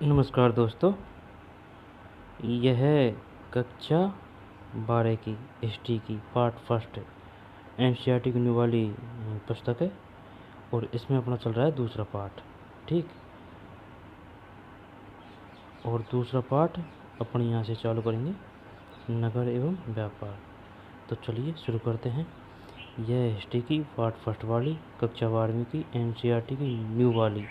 नमस्कार दोस्तों, यह कक्षा 12 की हिस्ट्री की पार्ट फर्स्ट एनसीईआरटी की न्यू वाली पुस्तक है और इसमें अपना चल रहा है दूसरा पार्ट। ठीक, और दूसरा पार्ट अपन यहाँ से चालू करेंगे, नगर एवं व्यापार। तो चलिए शुरू करते हैं। यह हिस्ट्री की पार्ट फर्स्ट वाली कक्षा 12वीं की एनसीईआरटी की न्यू वाली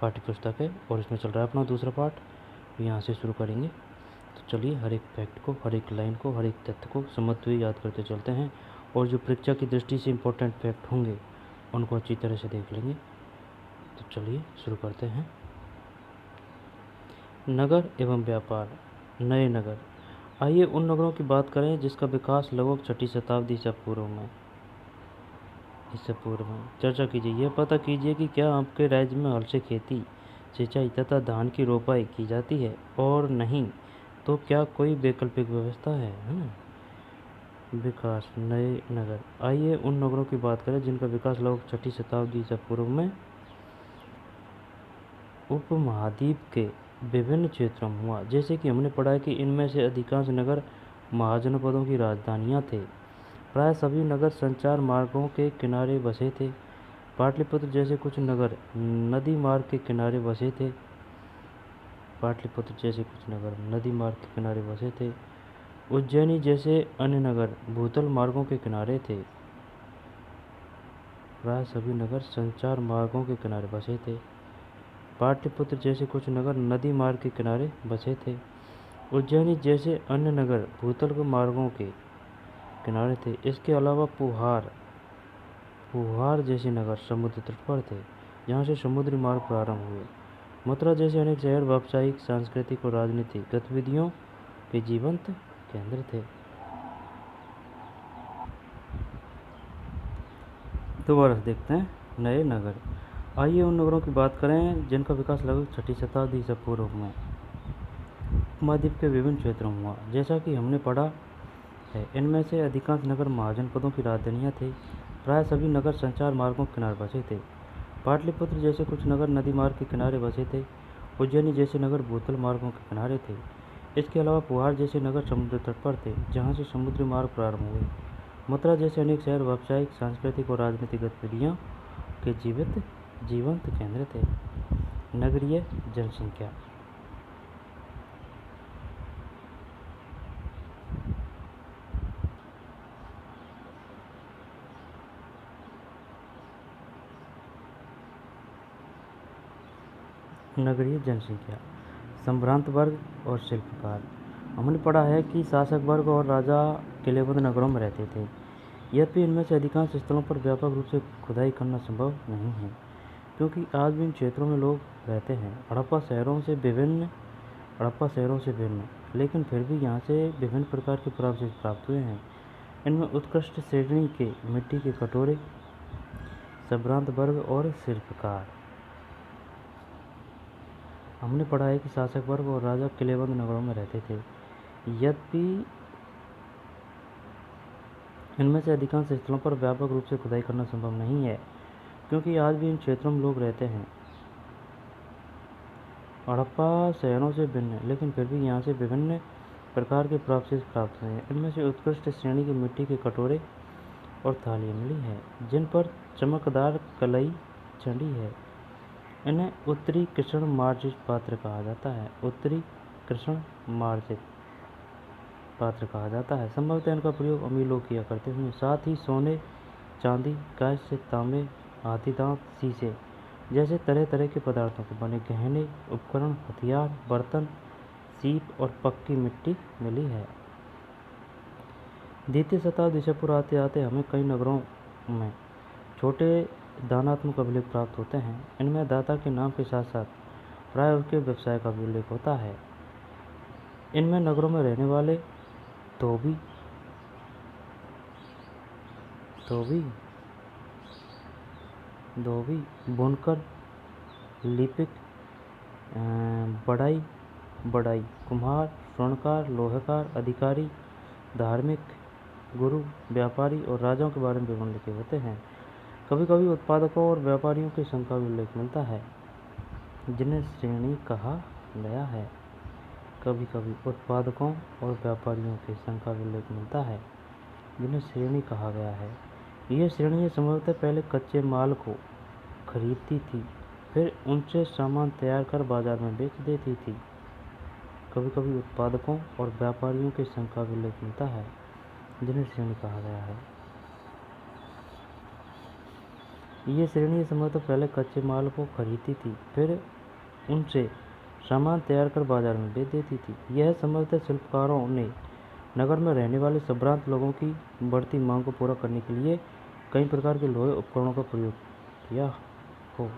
पाठ्य पुस्तक है और इसमें चल रहा है अपना दूसरा पार्ट। यहाँ से शुरू करेंगे। तो चलिए हर एक फैक्ट को, हर एक लाइन को, हर एक तथ्य को समझते हुए याद करते चलते हैं और जो परीक्षा की दृष्टि से इम्पोर्टेंट फैक्ट होंगे उनको अच्छी तरह से देख लेंगे। तो चलिए शुरू करते हैं। नगर एवं व्यापार। नए नगर। आइए उन नगरों की बात करें जिसका विकास लगभग 6ठी शताब्दी से पूर्व में चर्चा कीजिए। यह पता कीजिए कि क्या आपके राज्य में हल से खेती, सिंचाई तथा धान की रोपाई की जाती है, और नहीं तो क्या कोई वैकल्पिक व्यवस्था है ना। विकास। नए नगर। आइए उन नगरों की बात करें जिनका विकास लगभग 6ठी शताब्दी से पूर्व में उपमहाद्वीप के विभिन्न क्षेत्रों में हुआ। जैसे कि हमने पढ़ा है कि इनमें से अधिकांश नगर महाजनपदों की राजधानियां थे। प्राय सभी नगर संचार मार्गों के किनारे बसे थे। पाटलिपुत्र जैसे कुछ नगर नदी मार्ग के किनारे बसे थे। उज्जैनी जैसे अन्य नगर भूतल मार्गों के किनारे थे। प्राय सभी नगर संचार मार्गों के किनारे बसे थे। पाटलिपुत्र जैसे कुछ नगर नदी मार्ग के किनारे बसे थे। उज्जैनी जैसे अन्य नगर भूतल मार्गों के किनारे थे। इसके अलावा पुहार जैसे नगर समुद्र तट पर थे, जहाँ से समुद्री मार्ग प्रारंभ हुए। मथुरा जैसे अनेक शहर व्यावसायिक, सांस्कृतिक और राजनीतिक गतिविधियों के जीवंत केंद्र थे। दोबारा से देखते हैं नए नगर। आइए उन नगरों की बात करें जिनका विकास लगभग 6ठी शताब्दी से पूर्व में उपमहाद्वीप के विभिन्न क्षेत्रों में हुआ। जैसा कि हमने पढ़ा है, इनमें से अधिकांश नगर महाजनपदों की राजधानियां थे। प्राय सभी नगर संचार मार्गों के किनारे बसे थे। पाटलिपुत्र जैसे कुछ नगर नदी मार्ग के किनारे बसे थे। उज्जैनी जैसे नगर भूतल मार्गों के किनारे थे। इसके अलावा पुहार जैसे नगर समुद्र तट पर थे, जहाँ से समुद्री मार्ग प्रारंभ हुए। मथुरा जैसे अनेक शहर व्यावसायिक, सांस्कृतिक और राजनीतिक गतिविधियों के जीवंत केंद्र थे। नगरीय जनसंख्या। नगरीय जनसंख्या। संभ्रांत वर्ग और शिल्पकार। हमने पढ़ा है कि शासक वर्ग और राजा किलेबंद नगरों में रहते थे। यद्यपि इनमें से अधिकांश स्थलों पर व्यापक रूप से खुदाई करना संभव नहीं है, क्योंकि आज भी इन क्षेत्रों में लोग रहते हैं। हड़प्पा शहरों से भिन्न, लेकिन फिर भी यहाँ से विभिन्न प्रकार के पुरावशेष प्राप्त हुए हैं। इनमें उत्कृष्ट श्रेणी के मिट्टी के कटोरे, संभ्रांत वर्ग और शिल्पकार। हमने पढ़ा है कि शासक वर्ग और राजा किलेबंद नगरों में रहते थे। यद्यपि इनमें से अधिकांश स्थलों पर व्यापक रूप से खुदाई करना संभव नहीं है, क्योंकि आज भी इन क्षेत्रों में लोग रहते हैं। हड़प्पा शहरों से भिन्न, लेकिन फिर भी यहाँ से विभिन्न प्रकार के पुरावशेष प्राप्त हुए हैं। इनमें से उत्कृष्ट श्रेणी के मिट्टी के कटोरे और थालियाँ मिली हैं, जिन पर चमकदार कलई चढ़ी है। इन्हें उत्तरी कृष्ण मार्जित पात्र कहा जाता है। संभवतः इनका प्रयोग अमीर लोग किया करते हैं। साथ ही सोने, चांदी, कांस्य, तांबे, हाथी दांत, शीशे जैसे तरह तरह के पदार्थों के बने गहने, उपकरण, हथियार, बर्तन, सीप और पक्की मिट्टी मिली है। द्वितीय शताब्दी से पूर्व आते आते हमें कई नगरों में छोटे दानात्मक अभिलेख प्राप्त होते हैं। इनमें दाता के नाम के साथ साथ प्राय उसके व्यवसाय का भी उल्लेख होता है। इनमें नगरों में रहने वाले धोबी, बुनकर, लिपिक, बढ़ई, कुम्हार, स्वर्णकार, लोहाकार, अधिकारी, धार्मिक, गुरु, व्यापारी और राजाओं के बारे में विवरण लिखे होते हैं। कभी कभी उत्पादकों और व्यापारियों की संख्या का उल्लेख मिलता है, जिन्हें श्रेणी कहा गया है। कभी कभी उत्पादकों और व्यापारियों के संघ का उल्लेख मिलता है जिन्हें श्रेणी कहा गया है। यह श्रेणी संभवतः पहले कच्चे माल को खरीदती थी, फिर उनसे सामान तैयार कर बाजार में बेच देती थी। कभी कभी उत्पादकों और व्यापारियों के संघ का उल्लेख मिलता है जिन्हें श्रेणी कहा गया है। ये श्रेणी संभवतः पहले कच्चे माल को खरीदती थी, फिर उनसे सामान तैयार कर बाजार में बेच देती थी। यह संभवतः शिल्पकारों ने नगर में रहने वाले संभ्रांत लोगों की बढ़ती मांग को पूरा करने के लिए कई प्रकार के लोहे उपकरणों का प्रयोग किया हो।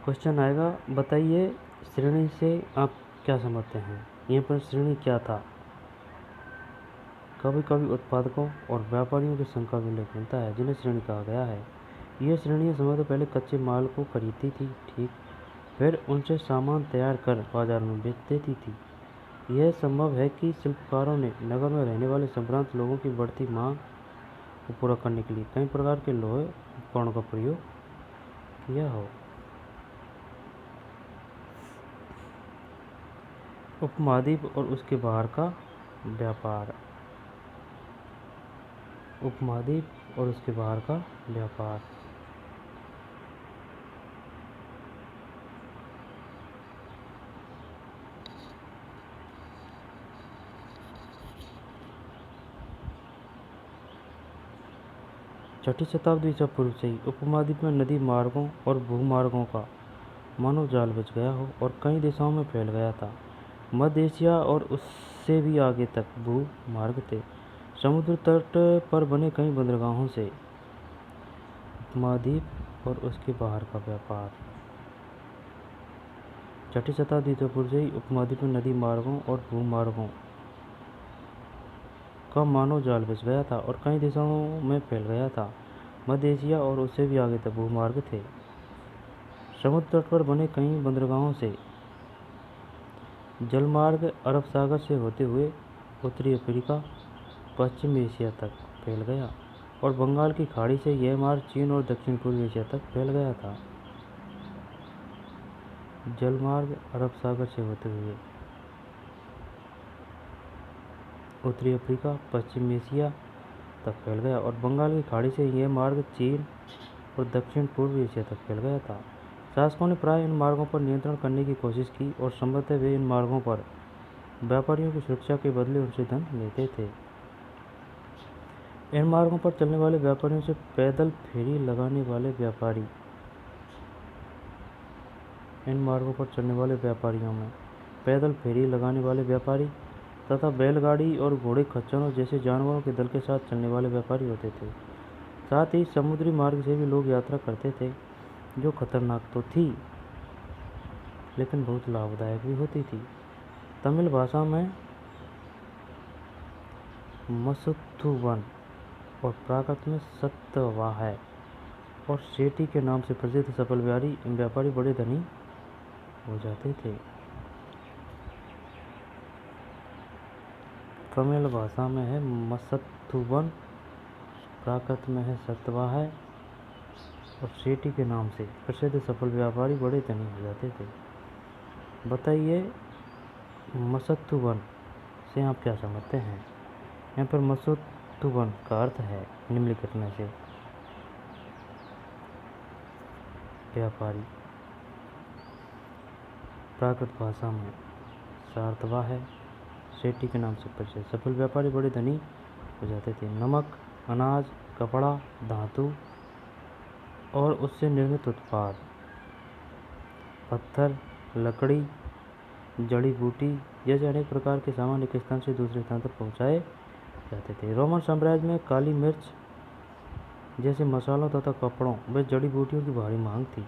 क्वेश्चन आएगा, बताइए श्रेणी से आप क्या समझते हैं। यहाँ पर श्रेणी क्या था। कभी कभी उत्पादकों और व्यापारियों के संघ का उल्लेख मिलता है जिन्हें श्रेणी कहा गया है। यह श्रेणी संभवतः पहले कच्चे माल को खरीदती थी, ठीक, फिर उनसे सामान तैयार कर बाजार में बेच देती थी। यह संभव है कि शिल्पकारों ने नगर में रहने वाले संभ्रांत लोगों की बढ़ती मांग को पूरा करने के लिए कई प्रकार के लोहे उपकरणों का प्रयोग किया हो। उपमहाद्वीप और उसके बाहर का व्यापार। उपमहाद्वीप और उसके बाहर का व्यापार। छठी शताब्दी ईसा पूर्व से ही उपमहाद्वीप में नदी मार्गों और भूमार्गों का मानव जाल बिछ गया हो और कई दिशाओं में फैल गया था। मध्य एशिया और उससे भी आगे तक भूमार्ग थे। समुद्र तट पर बने कई बंदरगाहों से उपमहाद्वीप और उसके बाहर का व्यापार। छठी शताब्दी ईसा पूर्व से ही उपमहाद्वीप में नदी मार्गों और भूमार्गों का मानव जाल बिछ गया था और कई दिशाओं में फैल गया था। मध्य एशिया और उससे भी आगे तक भूमार्ग थे। समुद्र तट पर बने कई बंदरगाहों से जलमार्ग अरब सागर से होते हुए उत्तरी अफ्रीका, पश्चिम एशिया तक फैल गया और बंगाल की खाड़ी से यह मार्ग चीन और दक्षिण पूर्व एशिया तक फैल गया था। जलमार्ग अरब सागर से होते हुए उत्तरी अफ्रीका, पश्चिम एशिया तक फैल गया और बंगाल की खाड़ी से यह मार्ग चीन और दक्षिण पूर्व एशिया तक फैल गया था। शासकों ने प्राय इन मार्गों पर नियंत्रण करने की कोशिश की और संभवतः वे इन मार्गों पर व्यापारियों की सुरक्षा के बदले उनसे धन लेते थे। इन मार्गों पर चलने वाले व्यापारियों से पैदल फेरी लगाने वाले व्यापारी। इन मार्गों पर चलने वाले व्यापारियों में पैदल फेरी लगाने वाले व्यापारी तथा बैलगाड़ी और घोड़े खच्चरों जैसे जानवरों के दल के साथ चलने वाले व्यापारी होते थे। साथ ही समुद्री मार्ग से भी लोग यात्रा करते थे, जो खतरनाक तो थी लेकिन बहुत लाभदायक भी होती थी। तमिल भाषा में मसुत्थुवन और प्राकृत में सत्यवाह और सेठी के नाम से प्रसिद्ध सफल व्यापारी बड़े धनी हो जाते थे। तमिल भाषा में है मसत्थुवन, प्राकृत में है सत्यवाह और सेठी के नाम से प्रसिद्ध सफल व्यापारी बड़े धनी हो जाते थे। बताइए मसत्थुवन से आप क्या समझते हैं। यहाँ पर मसत्थुवन का अर्थ है निम्नलिखित में से व्यापारी। प्राकृत भाषा में सार्थवाह है, सेठी के नाम से प्रसिद्ध सफल व्यापारी बड़े धनी हो जाते थे। नमक, अनाज, कपड़ा, धातु और उससे निर्मित उत्पाद, पत्थर, लकड़ी, जड़ी बूटी जैसे अनेक प्रकार के सामान एक स्थान से दूसरे स्थान तक पहुंचाए जाते थे। रोमन साम्राज्य में काली मिर्च जैसे मसालों तथा कपड़ों व जड़ी बूटियों की भारी मांग थी।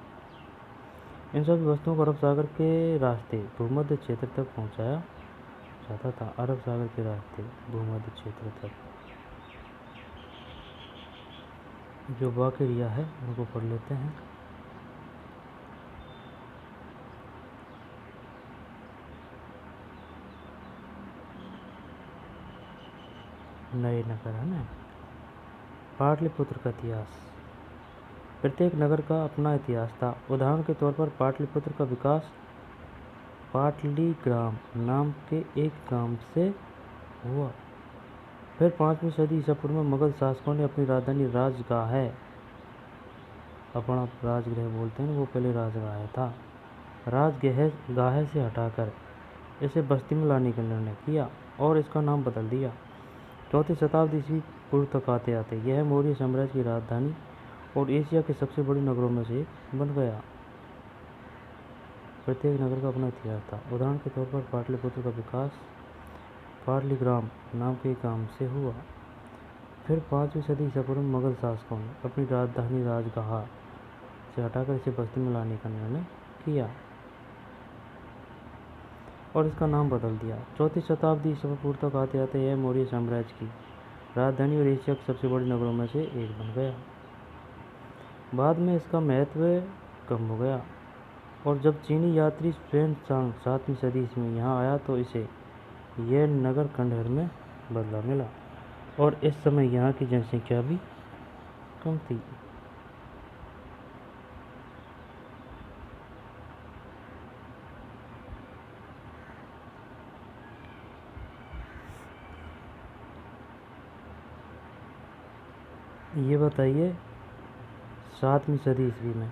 इन सभी वस्तुओं को अरब सागर के रास्ते भूमध्य क्षेत्र तक पहुंचाया जाता था। अरब सागर के रास्ते भूमध्य क्षेत्र तक। जो बाकी रिया है उनको पढ़ लेते हैं। नए नगर है ना। पाटलिपुत्र का इतिहास। प्रत्येक नगर का अपना इतिहास था। उदाहरण के तौर पर पाटलिपुत्र का विकास पाटलीग्राम नाम के एक गांव से हुआ। फिर 5वीं सदी ईसा पूर्व में मुगल शासकों ने अपनी राजधानी राजगाह, अपना राजगृह बोलते हैं, वो पहले राजगाह था, राजगाह से हटाकर इसे बस्ती में लाने का निर्णय किया और इसका नाम बदल दिया। 4वीं शताब्दी ईस्वी पूर्व तक आते आते यह मौर्य साम्राज्य की राजधानी और एशिया के सबसे बड़े नगरों में से एक बन गया। प्रत्येक नगर का अपना इतिहास था। उदाहरण के तौर पर पाटलिपुत्र का विकास पाटलीग्राम नाम के गांव से हुआ। फिर 5वीं सदी ईसा पूर्व में मुगल शासकों ने अपनी राजधानी राजगाह से हटाकर इसे बस्ती में लाने का निर्णय किया और इसका नाम बदल दिया। 4वीं शताब्दी ईसा पूर्व तक आते आते यह मौर्य साम्राज्य की राजधानी और एशिया के सबसे बड़े नगरों में से एक बन गया। बाद में इसका महत्व कम हो गया और जब चीनी यात्री xuanzang 7वीं सदी में यहाँ आया तो इसे यह नगर खंडहर में बदला मिला और इस समय यहाँ की जनसंख्या भी कम थी। ये बताइए 7वीं सदी ईस्वी में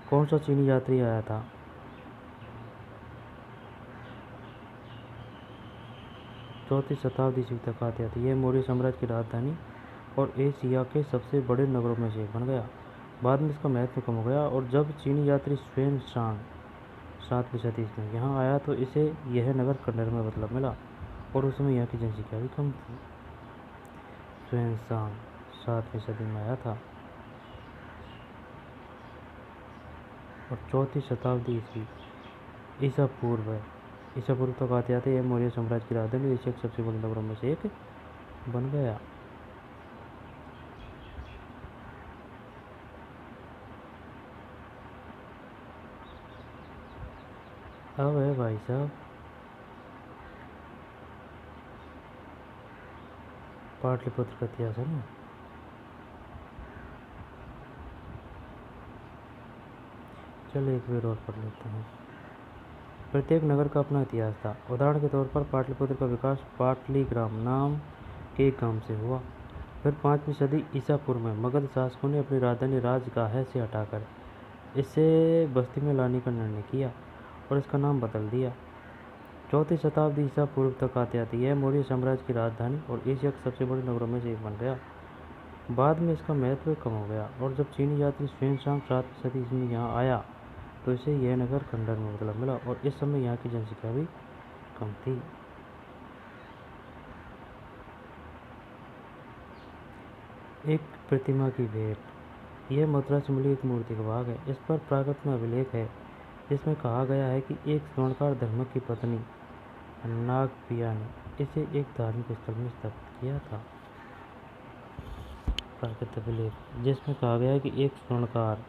कौन सा चीनी यात्री आया था? चौथी शताब्दी ईस्वी तक आते आते यह मौर्य साम्राज्य की राजधानी और एशिया के सबसे बड़े नगरों में से एक बन गया। बाद में इसका महत्व कम हो गया और जब चीनी यात्री xuanzang 7वीं सदी में यहाँ आया तो इसे यह नगर खंडहर में बदला मिला और उस समय यहाँ की जनसंख्या भी कम थी। xuanzang 7वीं सदी में आया था और 4वीं शताब्दी ईस्वी ईसा पूर्व तक आते आते यह मौर्य साम्राज्य की राजधानी एशिया के सबसे बड़े नगरों में से एक बन गया। अब है भाई साहब पाटलिपुत्र का इतिहास, है ना। चलिए एक बार और पढ़ लेते हैं। प्रत्येक नगर का अपना इतिहास था। उदाहरण के तौर पर पाटलिपुत्र का विकास पाटलीग्राम नाम के एक गांव से हुआ। फिर 5वीं सदी ईसा पूर्व में मुगल शासकों ने अपनी राजधानी राजगाह से हटाकर इसे बस्ती में लाने का निर्णय किया और इसका नाम बदल दिया। 4वीं शताब्दी ईसा पूर्व तक आते आते यह मौर्य साम्राज्य की राजधानी और एशिया के सबसे बड़े नगरों में से एक बन गया। बाद में इसका महत्व कम हो गया और जब चीनी यात्री xuanzang 7वीं सदी में यहाँ आया तो इसे यह नगर खंडहर में बदला मिला और इस समय यहाँ की जनसंख्या भी कम थी। एक प्रतिमा की भेंट। यह मथुरा से मिली एक मूर्ति का भाग है। इस पर प्राकृत में अभिलेख है जिसमें कहा गया है कि एक स्वर्णकार धर्मक की पत्नी नागपिया ने इसे एक धार्मिक स्थल में स्थापित किया था। प्राकृत अभिलेख जिसमें कहा गया है कि एक स्वर्णकार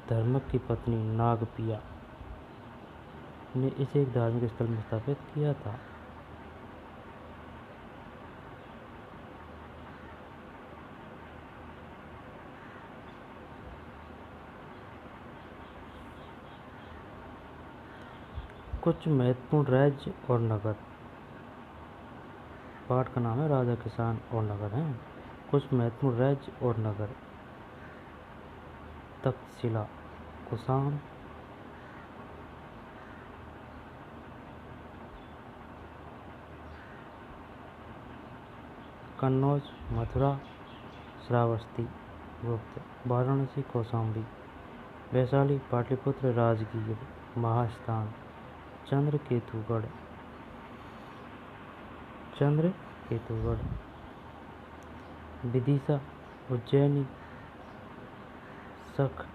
धर्मक की पत्नी नागपिया ने इसे एक धार्मिक स्थल में स्थापित किया था। कुछ महत्वपूर्ण राज्य और नगर। पाठ का नाम है राजा किसान और नगर हैं। कुछ महत्वपूर्ण राज्य और नगर। तक्षशिला, कुषाण, कन्नौज, मथुरा, श्रावस्ती, गुप्त, वाराणसी, कौशाम्बी, वैशाली, पाटलिपुत्र, राजगीर, महास्थान, चंद्रकेतुगढ़, विदिशा, उज्जैनी, सख,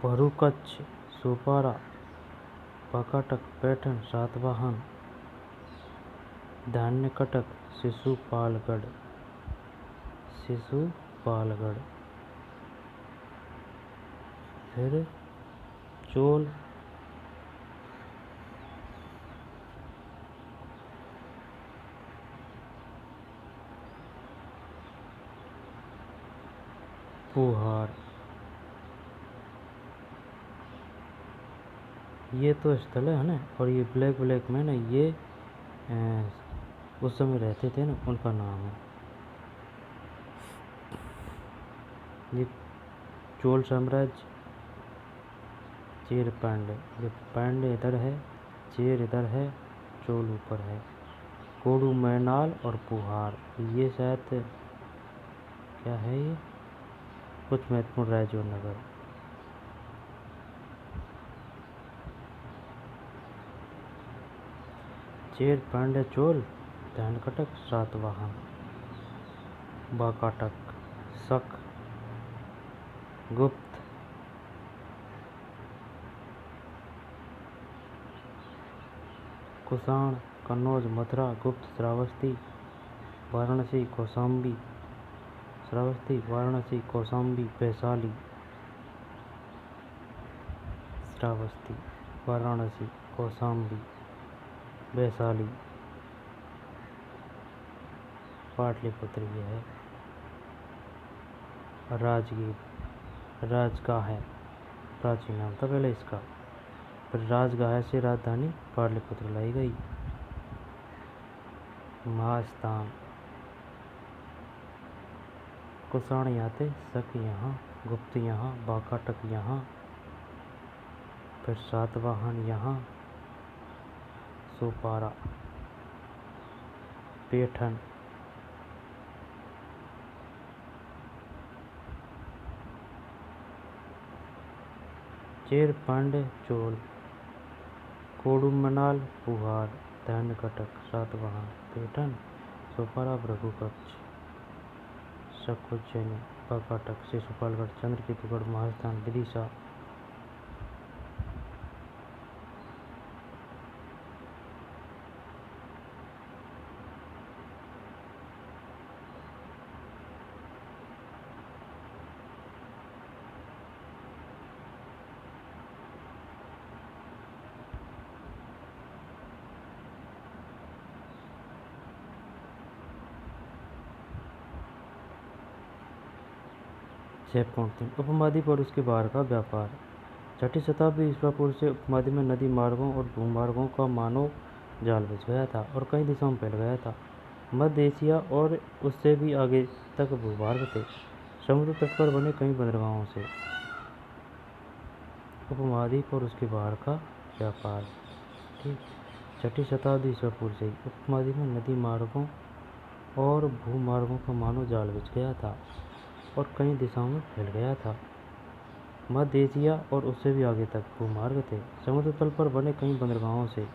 भरूकच्छ, सोपारा, पकाटक, पैठन, सातवाहन, धान्यकटक, शिशुपालगढ़, फिर चोल, पुहार। ये तो स्थल है ना, और ये ब्लैक ब्लैक में ना, ये उस समय रहते थे ना, उनका नाम है। ये चोल साम्राज्य, चेर पांड्य। ये पांड्य इधर है, चेर इधर है, चोल ऊपर है। कोडू मैनाल और पुहार, ये शायद क्या है, ये कुछ महत्वपूर्ण राज्य और नगर। चेर, पांड्य, चोल, ध्यानकटक, सातवाहन, वाकाटक, शक, गुप्त, कुषाण, कन्नौज, मथुरा, गुप्त, श्रावस्ती, वाराणसी, कौशाम्बी, श्रावस्ती, वाराणसी, कौशाम्बी, वैशाली, श्रावस्ती, वाराणसी, कौशाम्बी, वैशाली, पाटलिपुत्र ये है। राजगीर, राजगाह है, प्राचीन नाम था पहले इसका, फिर राजगाह से राजधानी पाटलिपुत्र लाई गई। महास्थान, कुषाण यहाँ थे, शक यहाँ, गुप्त यहाँ, वाकाटक यहाँ, फिर सातवाहन यहाँ, सोपारा, पेठन, चेर, पांड्य, चोल, कोडुमनाल, पुहार, ध्यानकटक, सातवाहन, पेठन, सोपारा, भृगुकक्ष, शक, उज्जैनी, वाकाटक, शिशुपालगढ़, चंद्रकेतुगढ़, महास्थान, विदिशा। उपमहाद्वीप और उसके बाहर का व्यापार। छठी शताब्दी ईस्वी पूर्व से उपमहाद्वीप में नदी मार्गों और भूमार्गों का मानव जाल बिछ गया था और कई दिशाओं में फैल गया था। मध्य एशिया और उससे भी आगे तक भूभाग थे, समुद्र तट पर बने कई बंदरगाहों से। उपमहाद्वीप और उसके बाहर का व्यापार। ठीक, छठी शताब्दी ईस्वी पूर्व से उपमहाद्वीप में नदी मार्गों और भूमार्गों का मानव जाल बिछ गया था और कई दिशाओं में फैल गया था। मध्य एशिया और उससे भी आगे तक भूमार्ग थे, समुद्र तल पर बने कई बंदरगाहों से।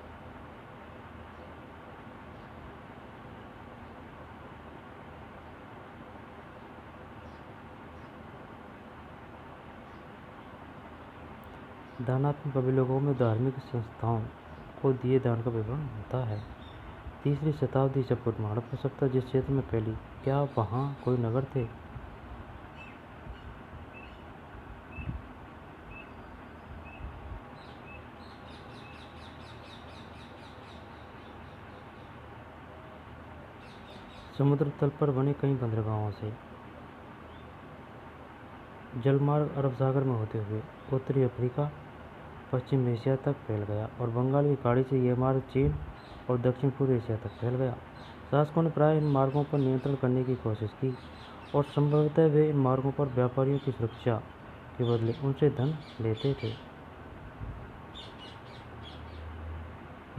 दानात्मक अभिलेखों में धार्मिक संस्थाओं को दिए दान का विवरण होता है। तीसरी शताब्दी से पूर्व हड़प्पा सभ्यता जिस क्षेत्र में फैली, क्या वहाँ कोई नगर थे? समुद्र तल पर बने कई बंदरगाहों से। जलमार्ग अरब सागर में होते हुए उत्तरी अफ्रीका, पश्चिम एशिया तक फैल गया और बंगाल की खाड़ी से यह मार्ग चीन और दक्षिण पूर्व एशिया तक फैल गया। शासकों ने प्राय इन मार्गों पर नियंत्रण करने की कोशिश की और संभवतः वे इन मार्गों पर व्यापारियों की सुरक्षा के बदले उनसे धन लेते थे।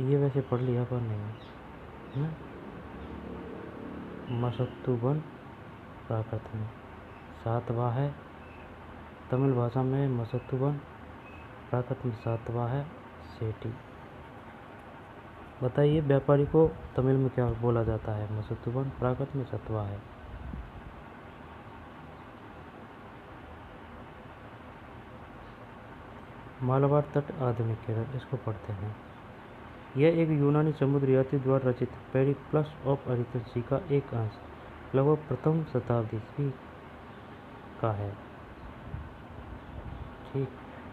ये वैसे पढ़ लिया पर नहीं है। मसत्तुबन प्राकृत में सातवां है, तमिल भाषा में मसत्तुबन, प्राकृत में सातवां है, सेठी। बताइए व्यापारी को तमिल में क्या बोला जाता है? मसत्तुबन, प्राकृत में सतवा है। मालाबार तट, आधुनिक केरल, इसको पढ़ते हैं। यह एक यूनानी समुद्र यात्री द्वारा रचित पेरिप्लस ऑफ अरिथल सी का एक अंश लगभग प्रथम शताब्दी ईस्वी का है। ठीक,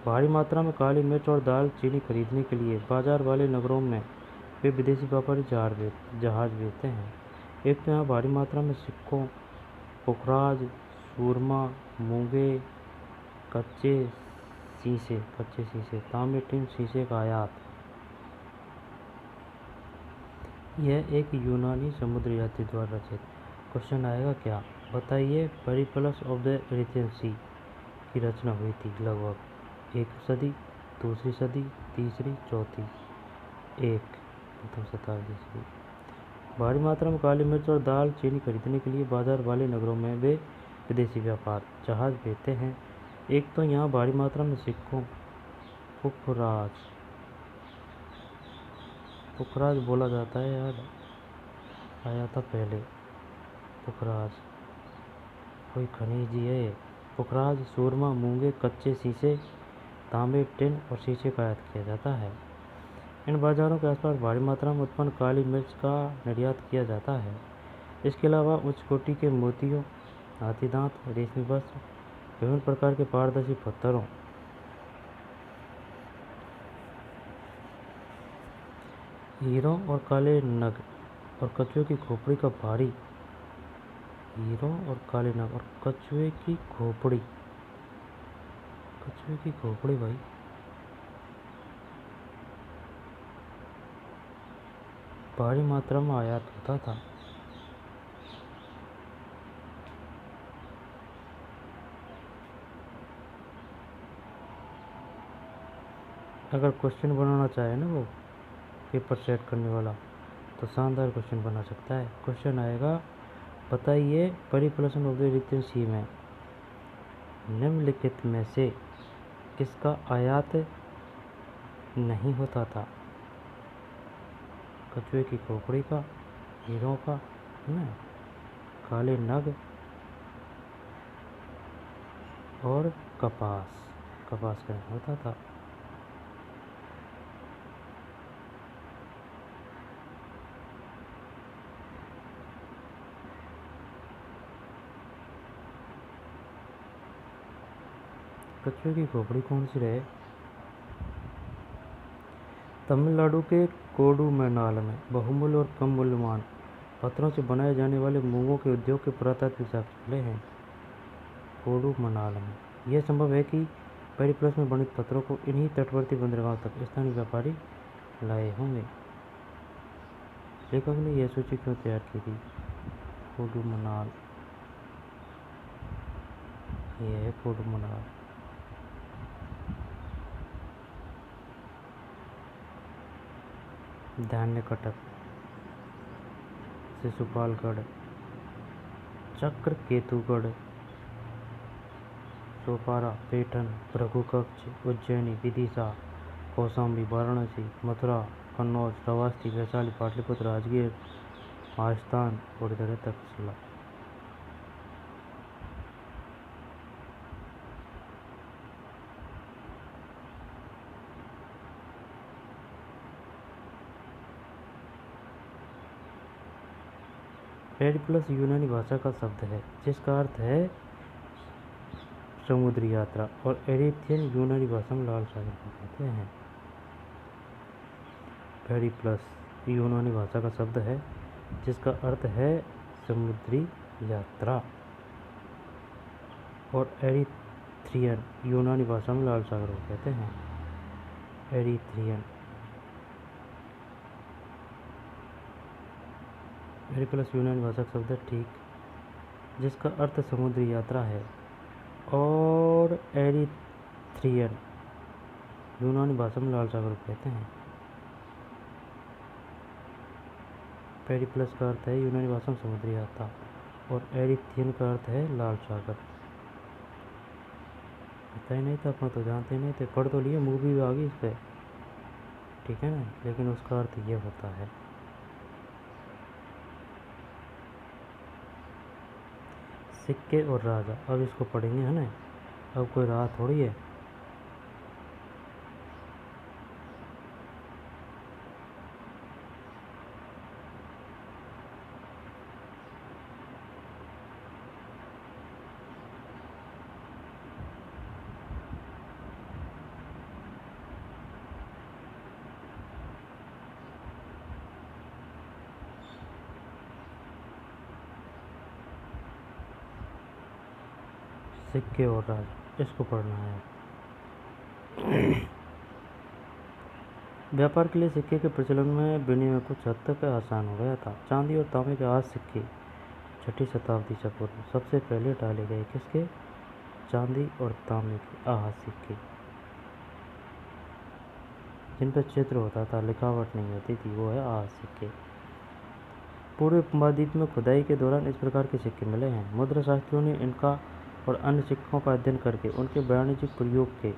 भारी मात्रा में काली मिर्च और दाल चीनी खरीदने के लिए बाजार वाले नगरों में वे विदेशी व्यापारी जहाज भेजते हैं। एक तो यहाँ भारी मात्रा में सिक्कों, पुखराज, सूरमा, मूंगे, कच्चे शीशे, तांबे, टिन, शीशे का आयात। यह एक यूनानी समुद्री यात्री द्वारा रचित। क्वेश्चन आएगा क्या? बताइए पेरिप्लस ऑफ द एरिथ्रियन सी की रचना हुई थी लगभग 1 सदी, दूसरी सदी, तीसरी, चौथी। 1 प्रथम शताब्दी ईस्वी। भारी मात्रा में काली मिर्च और दाल चीनी खरीदने के लिए बाजार वाले नगरों में वे विदेशी व्यापार जहाज भेजते हैं। एक तो यहाँ भारी मात्रा में सिक्कों पुखराज बोला जाता है यार, आया था पहले। पुखराज कोई खनिज ही है। पुखराज, सूरमा, मूंगे, कच्चे शीशे, तांबे, टिन और शीशे का आयात किया जाता है। इन बाजारों के आसपास भारी मात्रा में उत्पन्न काली मिर्च का निर्यात किया जाता है। इसके अलावा उच्च कोटि के मोतियों, हाथी दांत, रेशमी वस्त्र, विभिन्न प्रकार के पारदर्शी पत्थरों, हीरों और काले नग और कछुए की खोपड़ी का भारी हीरों और काले नग और कछुए की खोपड़ी भाई भारी मात्रा में आयात होता था। अगर क्वेश्चन बनाना चाहे ना वो पेपर सेट करने वाला, तो शानदार क्वेश्चन बना सकता है। क्वेश्चन आएगा, बताइए पेरिप्लस ऑफ द एरिथ्रियन सी में निम्नलिखित में से किसका आयात नहीं होता था? कछुए की खोपड़ी का, हीरों का, है ना, काले नग और कपास का नहीं होता था। कछुए की खोपड़ी कौन सी रहे? तमिलनाडु के कोडुमनाल में बहुमूल्य और कम मूल्यवान पत्थरों से बनाए जाने वाले मूंगों के उद्योग के पुरातात्विक साक्ष्य मिले हैं। कोडुमनाल में यह संभव है कि पेरिप्लस में बने पत्थरों को इन्हीं तटवर्ती बंदरगाहों तक स्थानीय व्यापारी लाए होंगे। लेखक ने यह सूची क्यों तैयार की थी? कोडुमनाल, यह है कोडुमनाल। धान्य कटक, शिशुपालगढ़, चक्रकेतुगढ़, सोपारा, पैठन, भृगुकक्ष, उज्जैनी, विदिशा, कौशाम्बी, वाराणसी, मथुरा, कन्नौज, श्रावस्ती, वैशाली, पाटलिपुत्र, राजगीर, राजस्थान और इधर है तक्षशिला। पेरिप्लस यूनानी भाषा का शब्द है जिसका अर्थ है समुद्री यात्रा, और एरिथ्रियन यूनानी भाषा में लाल सागर को कहते हैं। पेरिप्लस यूनानी भाषा का शब्द है जिसका अर्थ है समुद्री यात्रा, और एरिथ्रियन यूनानी भाषा में लाल सागर को कहते हैं। एरिथ्रियन पेरिप्लस यूनानी भाषा का शब्द है, ठीक, जिसका अर्थ समुद्री यात्रा है, और एरिथ्रियन यूनानी भाषा में लाल सागर को कहते हैं। पेरिप्लस का अर्थ है यूनानी भाषा में समुद्री यात्रा, और एरिथ्रियन का अर्थ है लाल सागर। पता ही नहीं था, अपन तो जानते नहीं थे, पढ़ तो लिए, मूवी भी आ गई इस पर, ठीक है ना, लेकिन उसका अर्थ ये होता है। सिक्के और राजा, अब इसको पढ़ेंगे, है ना, अब कोई राह थोड़ी है। सिक्के और राज, इसको पढ़ना है। व्यापार के लिए सिक्के के प्रचलन में विनिमय कुछ हद तक आसान हो गया था। चांदी और तांबे के आज सिक्के 6ठी शताब्दी से पूर्व सबसे पहले डाले गए। किसके? चांदी और तांबे के आहत सिक्के, जिन पर चित्र होता था, लिखावट नहीं होती थी, वो है आहत सिक्के। पूर्वी उपमहाद्वीप में खुदाई के दौरान इस प्रकार के सिक्के मिले हैं। मुद्रा शास्त्रियों ने इनका और अन्य सिक्कों का अध्ययन करके उनके वाणिज्यिक प्रयोग के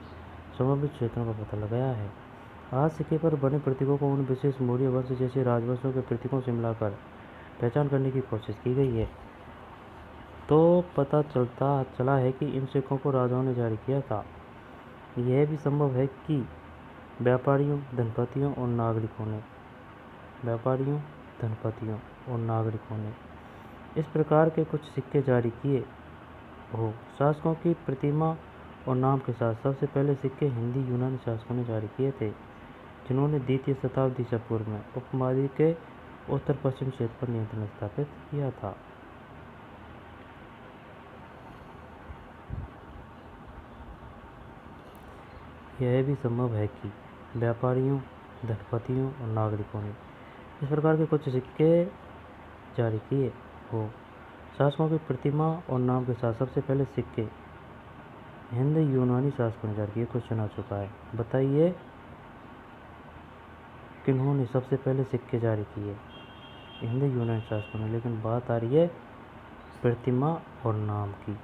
संभावित क्षेत्रों का पता लगाया है। आहत सिक्के पर बने प्रतीकों को उन विशेष मौर्य वंश जैसे राजवंशों के प्रतीकों से मिलाकर पहचान करने की कोशिश की गई है। तो पता चला है कि इन सिक्कों को राजाओं ने जारी किया था। यह भी संभव है कि व्यापारियों, धनपतियों और नागरिकों ने इस प्रकार के कुछ सिक्के जारी किए हो। शासकों की प्रतिमा और नाम के साथ सबसे पहले सिक्के हिंदी यूनानी शासकों ने जारी किए थे, जिन्होंने द्वितीय शताब्दी से पूर्व में उपमहाद्वीप के उत्तर पश्चिम क्षेत्र पर नियंत्रण स्थापित किया था। यह भी संभव है कि व्यापारियों, धनपतियों और नागरिकों ने इस प्रकार के कुछ सिक्के जारी किए हो। शासकों की प्रतिमा और नाम के साथ सबसे पहले सिक्के हिंद यूनानी शासकों ने जारी किए। क्वेश्चन आ चुका है, बताइए किन्होंने सबसे पहले सिक्के जारी किए? हिंद यूनानी शासकों ने, लेकिन बात आ रही है प्रतिमा और नाम की।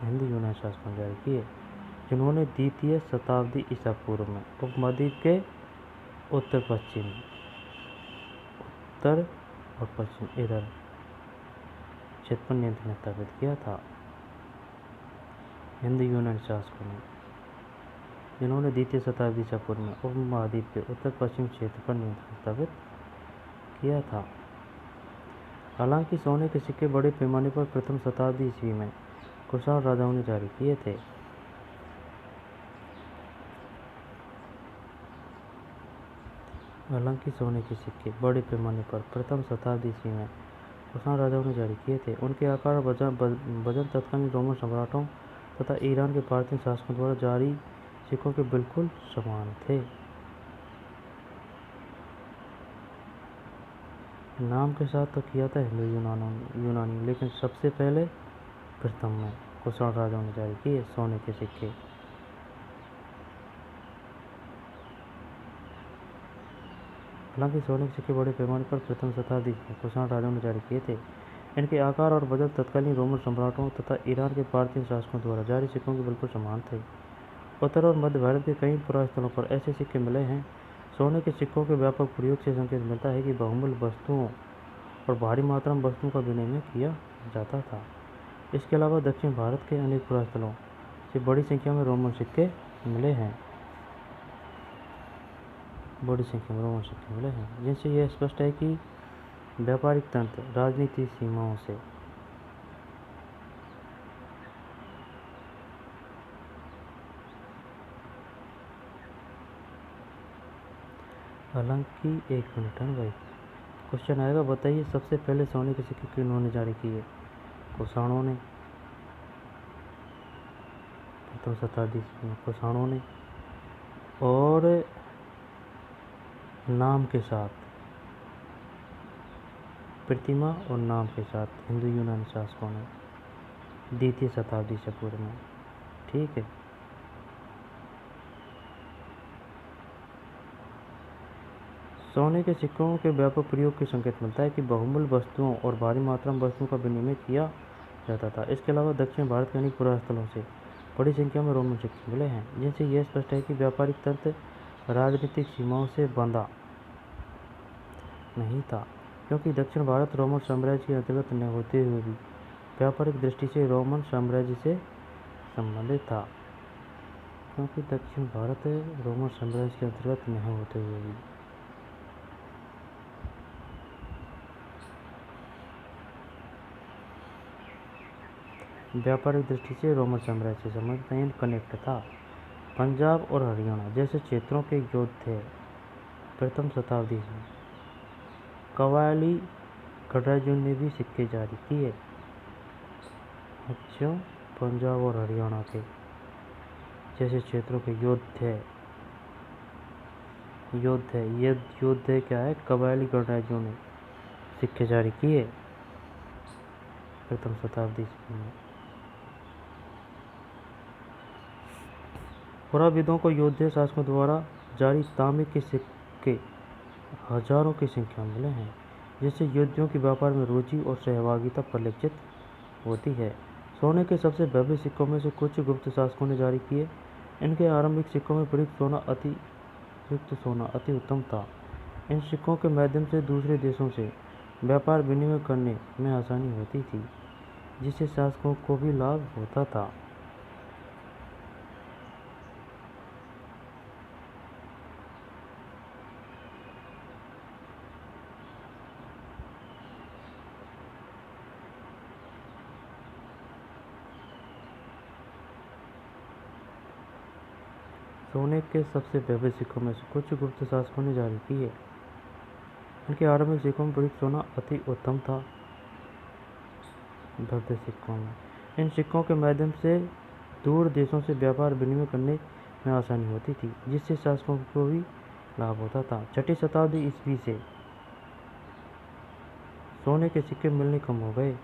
हिंद यूनानी शासकों ने जारी किए, जिन्होंने द्वितीय शताब्दी ईसा पूर्व में उपमहाद्वीप के उत्तर और पश्चिम इधर क्षेत्र पर नियंत्रण स्थापित किया था। हिंद यूनानी शासकों ने, जिन्होंने द्वितीय शताब्दी ईसा पूर्व में उपमहाद्वीप के उत्तर पश्चिम क्षेत्र पर नियंत्रण स्थापित किया था। हालांकि सोने के सिक्के बड़े पैमाने पर प्रथम शताब्दी ईस्वी में कुषाण राजाओं ने जारी किए थे। हालांकि सोने के सिक्के बड़े पैमाने पर प्रथम शताब्दी ईस्वी में कुषाण राजाओं ने जारी किए थे। उनके आकार और वजन तत्कालीन रोमन सम्राटों तथा ईरान के पारथीन शासकों द्वारा जारी सिक्कों के बिल्कुल समान थे। नाम के साथ तो किया था हिंदू यूनानी, लेकिन सबसे पहले प्रथम में कुषाण राजाओं ने जारी किए सोने के सिक्के। हालांकि सोने के सिक्के बड़े पैमाने पर प्रथम शताब्दी में कुषाण राजाओं ने जारी किए थे। इनके आकार और वजन तत्कालीन रोमन सम्राटों तथा ईरान के पारथीन शासकों द्वारा जारी सिक्कों के बिल्कुल समान थे। उत्तर और मध्य भारत के कई पुरास्थलों पर ऐसे सिक्के मिले हैं। सोने के सिक्कों के व्यापक प्रयोग से संकेत मिलता है कि बहुमूल्य वस्तुओं और भारी मात्रा में वस्तुओं का विनिमय किया जाता था। इसके अलावा दक्षिण भारत के अनेक पुरास्थलों से बड़ी संख्या में रोमन सिक्के मिले हैं। जिनसे यह स्पष्ट है कि व्यापारिक तंत्र, राजनीतिक सीमाओं से हालांकि एक मिनट है भाई, क्वेश्चन आएगा, बताइए सबसे पहले सोने के सिक्के किन्होंने जारी किए? कुषाणों ने, प्रथम शताब्दी में कुषाणों ने, और नाम के साथ, प्रतिमा और नाम के साथ हिंदू यूनानी शासकों ने द्वितीय शताब्दी से पूर्व में। ठीक है, सोने के सिक्कों के व्यापक प्रयोग के संकेत मिलता है कि बहुमूल्य वस्तुओं और भारी मात्रा में वस्तुओं का विनिमय किया जाता था। इसके अलावा दक्षिण भारत के अनेक पुरास्थलों से बड़ी संख्या में रोमन सिक्के मिले हैं, जिनसे यह स्पष्ट है कि व्यापारिक तंत्र राजनीतिक सीमाओं से बंधा नहीं था, क्योंकि दक्षिण भारत रोमन साम्राज्य के अंतर्गत न होते हुए भी व्यापारिक दृष्टि से रोमन साम्राज्य से संबंधित था। क्योंकि दक्षिण भारत रोमन साम्राज्य के अंतर्गत न होते हुए भी व्यापारिक दृष्टि से रोमन साम्राज्य से संबंधित कनेक्ट था। पंजाब और हरियाणा जैसे क्षेत्रों के योद्धे प्रथम शताब्दी में कव्वाली गणराज्यों ने भी सिक्के जारी किए। अच्छा, पंजाब और हरियाणा के जैसे क्षेत्रों के ये योद्धे क्या है, कबायली गणराज्यों ने सिक्के जारी किए प्रथम शताब्दी में। पुराविदों को योद्धे शासकों द्वारा जारी तांबे के सिक्के हजारों की संख्या में मिले हैं, जिससे योद्धियों की व्यापार में रुचि और सहभागिता परिलक्षित होती है। सोने के सबसे भव्य सिक्कों में से कुछ गुप्त शासकों ने जारी किए। इनके आरंभिक सिक्कों में प्रयुक्त सोना अति उत्तम था। इन सिक्कों के माध्यम से दूसरे देशों से व्यापार विनिमय करने में आसानी होती थी, जिससे शासकों को भी लाभ होता था। सोने के सबसे भव्य सिक्कों में से कुछ गुप्त शासकों ने जारी किए। इनके आरंभिक सिक्कों में प्रयुक्त सोना अति उत्तम था। भव्य सिक्कों में इन सिक्कों के माध्यम से दूर देशों से व्यापार विनिमय करने में आसानी होती थी, जिससे शासकों को भी लाभ होता था। 6ठी शताब्दी ईस्वी से सोने के सिक्के मिलने कम हो गए।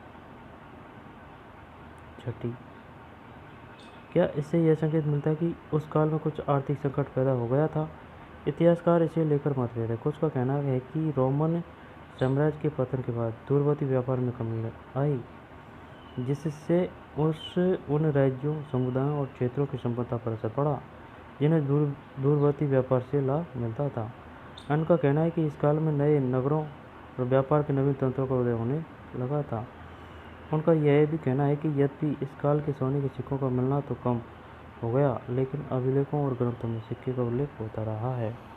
छठी, क्या इससे यह संकेत मिलता है कि उस काल में कुछ आर्थिक संकट पैदा हो गया था? इतिहासकार इसे लेकर मतभेद है। कुछ का कहना है कि रोमन साम्राज्य के पतन के बाद दूरवर्ती व्यापार में कमी आई, जिससे उन राज्यों, समुदायों और क्षेत्रों की संपदा पर असर पड़ा जिन्हें दूरवर्ती व्यापार से लाभ मिलता था। उनका कहना है कि इस काल में नए नगरों और व्यापार के नवीन तंत्रों का उदय होने लगा था। उनका यह भी कहना है कि यद्यपि इस काल के सोने के सिक्कों का मिलना तो कम हो गया, लेकिन अभिलेखों और ग्रंथों में सिक्के का उल्लेख होता रहा है।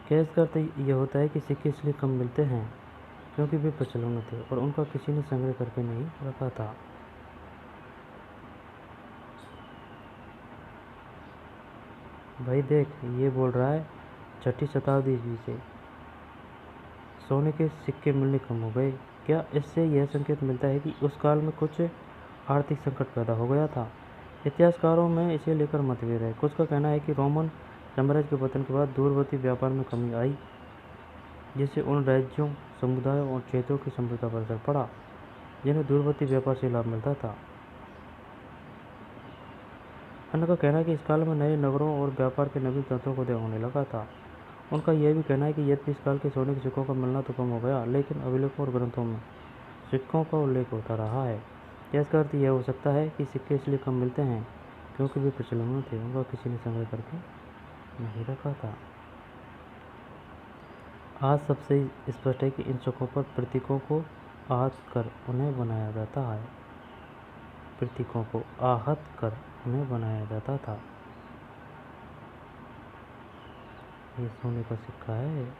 केस का अर्थ यह होता है कि सिक्के इसलिए कम मिलते हैं क्योंकि वे प्रचलन में थे और उनका किसी ने संग्रह करके नहीं रखा था। भाई देख, ये बोल रहा है 6ठी शताब्दी ईस्वी से सोने के सिक्के मिलने कम हो गए। क्या इससे यह संकेत मिलता है कि उस काल में कुछ आर्थिक संकट पैदा हो गया था? इतिहासकारों में इसे लेकर मतभेद है। कुछ का कहना है कि रोमन साम्राज्य के पतन के बाद दूरवर्ती व्यापार में कमी आई, जिससे उन राज्यों, समुदायों और क्षेत्रों की संपदा पर असर पड़ा जिन्हें दूरवर्ती व्यापार से लाभ मिलता था। अन्य का कहना है कि इस काल में नए नगरों और व्यापार के नवीन तंत्रों को उदय होने लगा था। उनका यह भी कहना है कि यद्यपि इस काल के सोने के सिक्कों का मिलना तो कम हो गया, लेकिन अभिलेखों और ग्रंथों में सिक्कों का उल्लेख होता रहा है। इसका अर्थ यह हो सकता है कि सिक्के इसलिए कम मिलते हैं क्योंकि वे प्रचलन में थे, उनका किसी ने संग्रह करके नहीं रखा था। आज सबसे स्पष्ट है कि इन सिक्कों पर प्रतीकों को आहत कर उन्हें बनाया जाता है। प्रतीकों को आहत कर उन्हें बनाया जाता था। ये सोने का सिक्का है।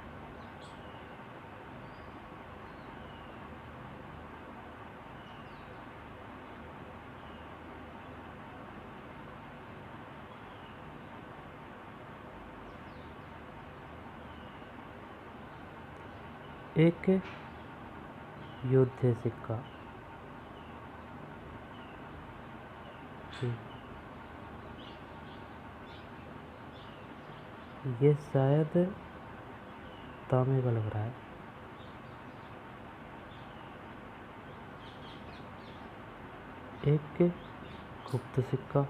एक योद्धे सिक्का, ये शायद तांबे का लग रहा है। एक गुप्त सिक्का,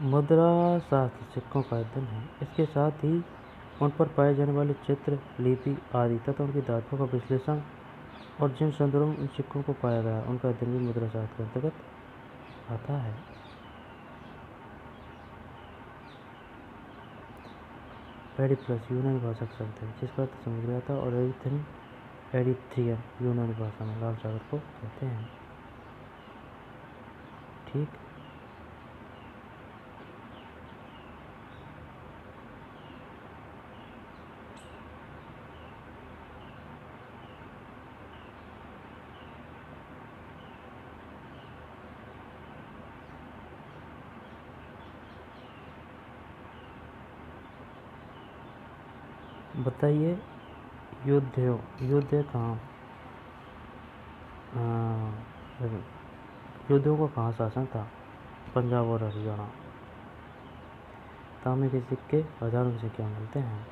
मुद्रा शास्त्र सिक्कों का अध्ययन है। इसके साथ ही उन पर पाए जाने वाले चित्र, लिपि आदि तथा उनकी धातुओं का विश्लेषण और जिन संदर्भों में इन सिक्कों को पाया गया उनका अध्ययन भी मुद्रा शास्त्र के अंतर्गत आता है। पेरिप्लस यूनानी भाषा का शब्द है जिसका अर्थ समुद्र था और एरिथ्रियन यूनानी भाषा में लाल सागर को कहते हैं। ठीक। बताइए युद्ध कहाँ युद्धों का कहाँ शासन था? पंजाब और हरियाणा। तांबे के सिक्के हजारों के सिक्के मिलते हैं।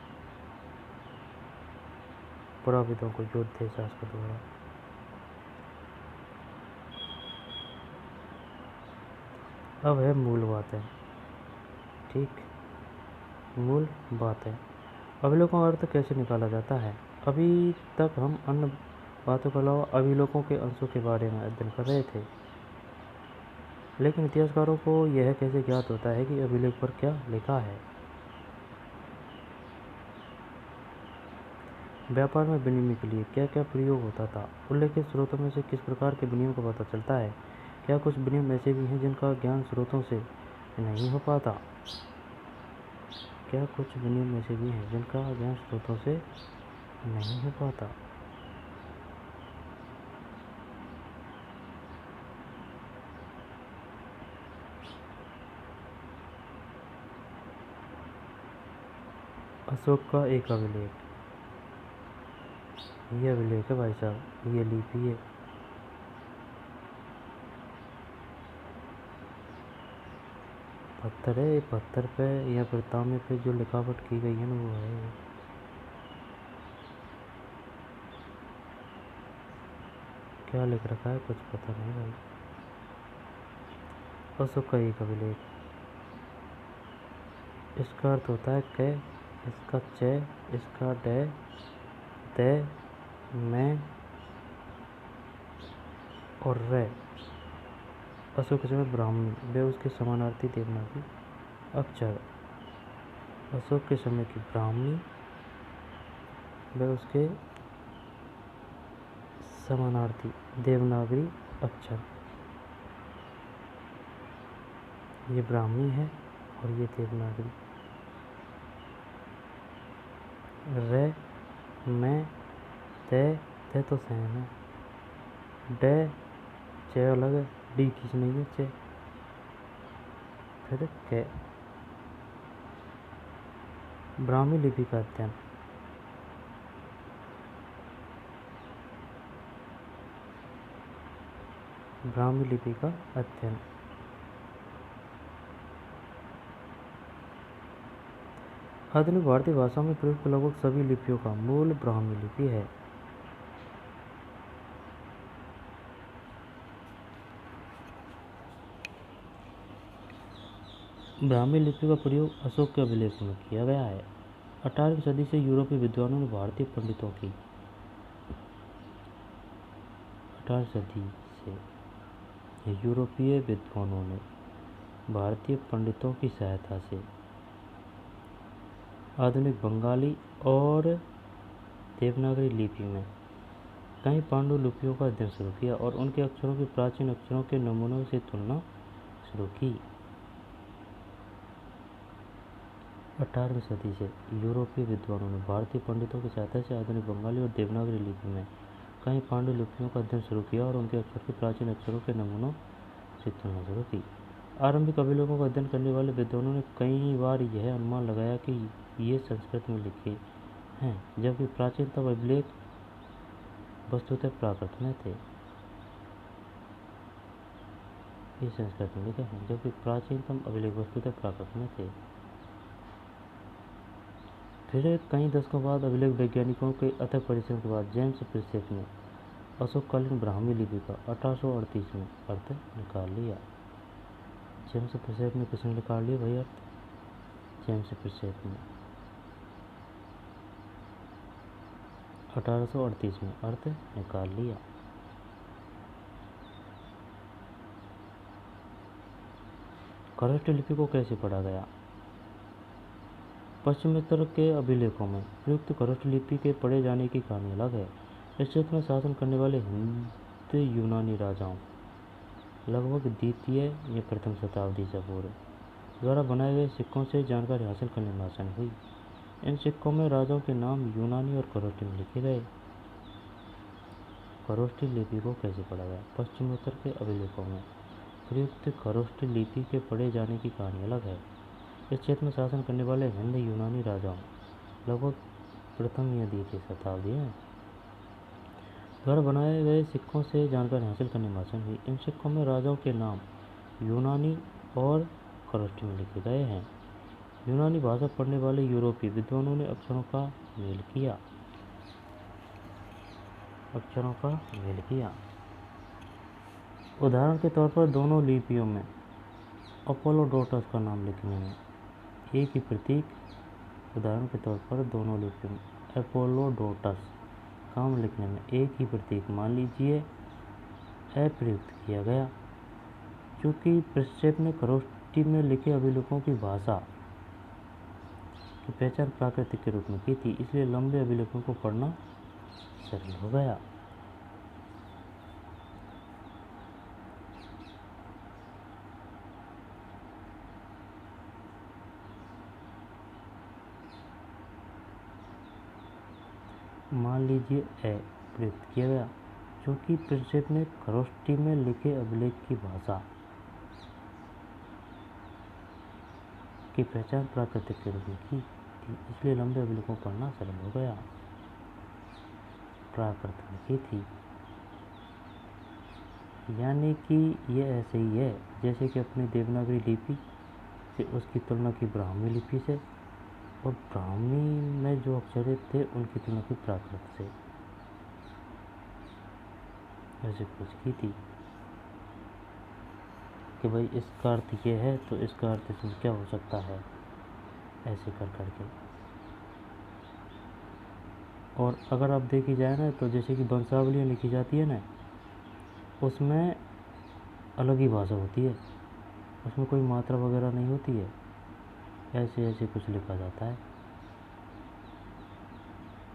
पुराविदों को युद्ध इतिहास का द्वारा। अब है मूल बात है, ठीक, मूल बात है। अभिलेखों का अर्थ कैसे निकाला जाता है? अभी तक हम अन्य बातों के अलावा अभिलेखों के अंशों के बारे में अध्ययन कर रहे थे, लेकिन इतिहासकारों को यह कैसे ज्ञात होता है कि अभिलेख पर क्या लिखा है? व्यापार में विनिमय के लिए क्या क्या प्रयोग होता था? उल्लेखित स्रोतों में से किस प्रकार के विनिमय का पता चलता है? क्या कुछ विनिमय ऐसे भी हैं जिनका ज्ञान स्रोतों से नहीं हो पाता? क्या कुछ विनिमय ऐसे भी हैं जिनका ज्ञान स्रोतों से नहीं हो पाता? अशोक का एक अभिलेख, ये अभिलेख है भाई साहब, ये लिपि है। पत्थर है, पत्थर पे या फिर तांबे पे जो लिखावट की गई है ना वो है। क्या लिख रखा है कुछ पता नहीं भाई। अशोक का एक अभिलेख, इसका अर्थ होता है कै, इसका च, इसका डे, ते, मैं और रे। अशोक के समय ब्राह्मी वे उसके समानार्थी देवनागरी अक्षर। अशोक के समय की ब्राह्मी व उसके समानार्थी देवनागरी अक्षर। ये ब्राह्मी है और ये देवनागरी। रे, मैं, ते तो सेम है। डे, चे अलग है, डी किस नहीं है चे। फिर के। ब्राह्मी लिपि का अध्ययन। ब्राह्मी लिपि का अध्ययन। आधुनिक भारतीय भाषा में प्रयुक्त लगभग सभी लिपियों का मूल ब्राह्मी लिपि है। ब्राह्मी लिपि का प्रयोग अशोक के अभिलेख में किया गया है। 18वीं सदी से यूरोपीय विद्वानों ने भारतीय पंडितों की 18वीं सदी से यूरोपीय विद्वानों ने भारतीय पंडितों की सहायता से आधुनिक बंगाली और देवनागरी लिपि में कई पांडुलिपियों का अध्ययन शुरू किया और उनके अक्षरों की प्राचीन अक्षरों के नमूनों से तुलना शुरू की। 18वीं सदी से यूरोपीय विद्वानों ने भारतीय पंडितों की सहायता से आधुनिक बंगाली और देवनागरी लिपि में कई पांडुलिपियों का अध्ययन शुरू किया और उनके अक्षर के प्राचीन अक्षरों के नमूनों से तुलना शुरू की। आरंभिक अभिलेखों का अध्ययन करने वाले विद्वानों ने कई बार यह अनुमान लगाया कि ये संस्कृत में लिखे हैं, जबकि प्राचीनतम अभिलेख वस्तुतः प्राकृत में थे। ये संस्कृत में लिखे हैं जबकि प्राचीनतम अभिलेख वस्तुतः प्राकृत में थे। फिर कई दशकों बाद अभिलेख वैज्ञानिकों के अथक परिश्रम के बाद जेम्स प्रिसेप ने अशोककालीन ब्राह्मी लिपि का 1838 में अर्थ निकाल लिया। जेम्स प्रिसेप ने किसने निकाल लिया भाई अर्थ? जेम्स प्रिसेप ने 1838 में अर्थ निकाल लिया। खरोष्ट लिपि को कैसे पढ़ा गया? पश्चिमोत्तर के अभिलेखों में प्रयुक्त खरोष्ट लिपि के पढ़े जाने की कहानी अलग है। इस क्षेत्र में शासन करने वाले हिंद यूनानी राजाओं लगभग द्वितीय या प्रथम शताब्दी से पूर्व द्वारा बनाए गए सिक्कों से जानकारी हासिल करने में आसानी हुई। इन सिक्कों में राजाओं के नाम यूनानी और खरोष्टी में लिखे गए। खरोष्टी लिपि को कैसे पढ़ा गया? पश्चिमोत्तर के अभिलेखों में प्रयुक्त खरोष्टी लिपि के पढ़े जाने की कहानी अलग है। इस क्षेत्र में शासन करने वाले हिंद यूनानी राजाओं लगभग प्रथम या द्वितीय शताब्दी है द्वारा बनाए गए सिक्कों से जानकारी हासिल करने में आसान हुई। इन सिक्कों में राजाओं के नाम यूनानी और खरोष्टी में लिखे गए हैं। यूनानी भाषा पढ़ने वाले यूरोपीय विद्वानों ने अक्षरों का मेल किया। उदाहरण के तौर पर दोनों लिपियों में अपोलोडोटस का नाम लिखने में एक ही प्रतीक मान लीजिए ए प्रयुक्त किया गया। चूँकि प्रिंसेप ने खरोष्टी में लिखे अभिलेखों की भाषा की पहचान प्राकृतिक के रूप में की थी, इसलिए लंबे अभिलेखों को पढ़ना सरल हो गया। मान लीजिए ए प्रयुक्त किया गया। चूँकि प्रिंसेप ने खरोष्टी में लिखे अभिलेख की भाषा की पहचान प्राकृतिक के रूप में की थी, इसलिए लंबे अभिलेखों को पढ़ना सरल हो गया। प्राकृत में की थी यानी कि यह ऐसे ही है जैसे कि अपनी देवनागरी लिपि से उसकी तुलना की ब्राह्मी लिपि से, और ब्राह्मी में जो अक्षर थे उनकी तुलना की प्राकृत से, ऐसे कुछ की थी कि भाई इसका अर्थ ये है तो इसका अर्थ इसमें क्या हो सकता है, ऐसे कर करके। और अगर आप देखी जाए ना तो जैसे कि वंशावलियाँ लिखी जाती है ना, उसमें अलग ही भाषा होती है, उसमें कोई मात्रा वगैरह नहीं होती है, ऐसे ऐसे कुछ लिखा जाता है,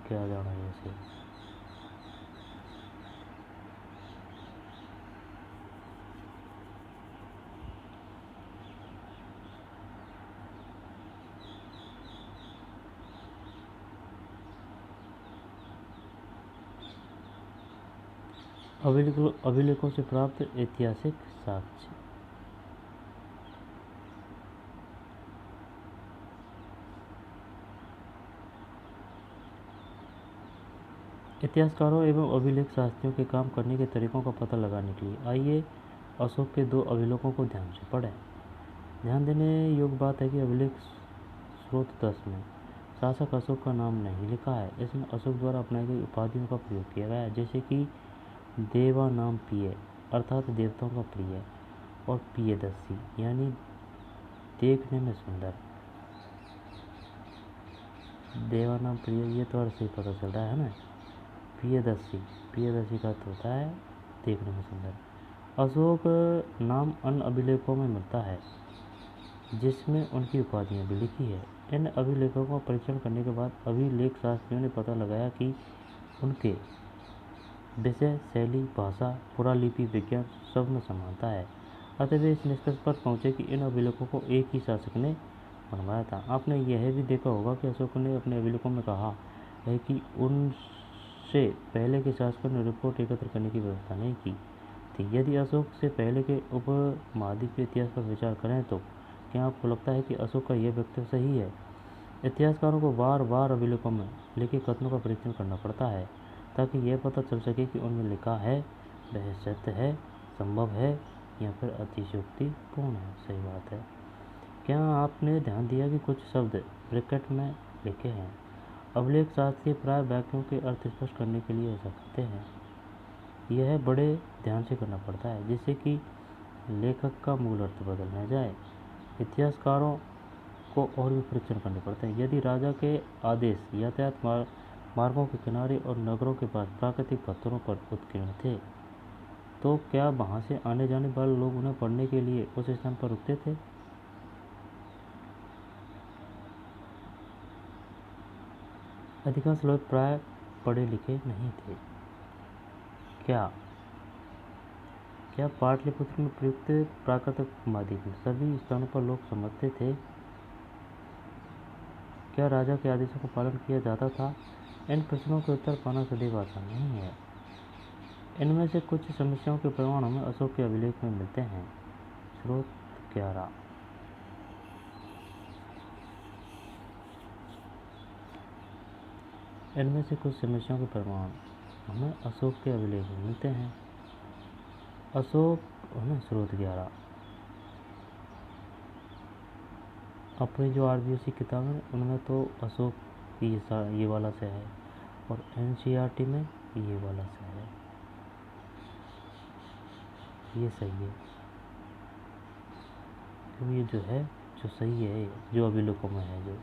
क्या जाना है ऐसे। अभिलेखों से प्राप्त ऐतिहासिक साक्ष्य। इतिहासकारों एवं अभिलेख शास्त्रियों के काम करने के तरीकों का पता लगाने के लिए आइए अशोक के 2 अभिलेखों को ध्यान से पढ़ें। ध्यान देने योग्य बात है कि अभिलेख स्रोत 10 में शासक अशोक का नाम नहीं लिखा है। इसमें अशोक द्वारा अपनाई गई उपाधियों का प्रयोग किया गया है, जैसे कि देवा नाम प्रिय अर्थात देवताओं का प्रिय, और प्रियदर्शी यानी देखने में सुंदर। देवा नाम प्रिय ये तो अर्थ से पता चल रहा है ना। प्रियदर्शी का अर्थ होता है देखने में सुंदर। अशोक नाम अन्य अभिलेखों में मिलता है जिसमें उनकी उपाधियाँ भी लिखी है। इन अभिलेखों का परीक्षण करने के बाद अभिलेख शास्त्रियों ने पता लगाया कि उनके विषय, शैली, भाषा, पुरालिपि, विज्ञान सब में समानता है। अतः वे इस निष्कर्ष पर पहुँचे कि इन अभिलेखों को एक ही शासक ने बनवाया था। आपने यह भी देखा होगा कि अशोक ने अपने अभिलेखों में कहा है कि उनसे पहले के शासकों ने रिपोर्ट एकत्र करने की व्यवस्था नहीं की थी। यदि अशोक से पहले के उपमहाद्वीप के इतिहास पर विचार करें तो क्या आपको लगता है कि अशोक का यह वक्तव्य सही है? इतिहासकारों को बार बार अभिलेखों में लिखे कथनों का परीक्षण करना पड़ता है ताकि यह पता चल सके कि उनमें लिखा है वह सत्य है, संभव है या फिर अतिशयोक्तिपूर्ण है। सही बात है। क्या आपने ध्यान दिया कि कुछ शब्द ब्रैकेट में लिखे हैं? अभिलेख शास्त्री प्राय वाक्यों के अर्थ स्पष्ट करने के लिए ऐसा करते हैं। यह बड़े ध्यान से करना पड़ता है जिससे कि लेखक का मूल अर्थ बदल न जाए। इतिहासकारों को और भी परीक्षण करने पड़ते हैं। यदि राजा के आदेश यातायात मार्गों के किनारे और नगरों के पास प्राकृतिक पत्थरों पर उत्कीर्ण थे तो क्या वहां से आने जाने वाले लोग उन्हें पढ़ने के लिए उस स्थान पर रुकते थे? अधिकांश लोग प्राय पढ़े लिखे नहीं थे। क्या पाटलिपुत्र में प्रयुक्त प्राकृतिक उपमहाद्वीप में सभी स्थानों पर लोग समझते थे? क्या राजा के आदेशों का पालन किया जाता था? इन प्रश्नों के उत्तर पाना सदैव आसान नहीं है। इनमें से कुछ समस्याओं के प्रमाण हमें अशोक के अभिलेख में मिलते हैं। स्रोत 11। इनमें से कुछ समस्याओं के प्रमाण हमें अशोक के अभिलेख में मिलते हैं। अशोक स्रोत 11 अपनी जो RBSC किताब है उनमें तो अशोक की ये वाला से है और NCERT में ये वाला से है। ये सही है, क्योंकि ये जो है जो सही है जो अभिलेखों में है जो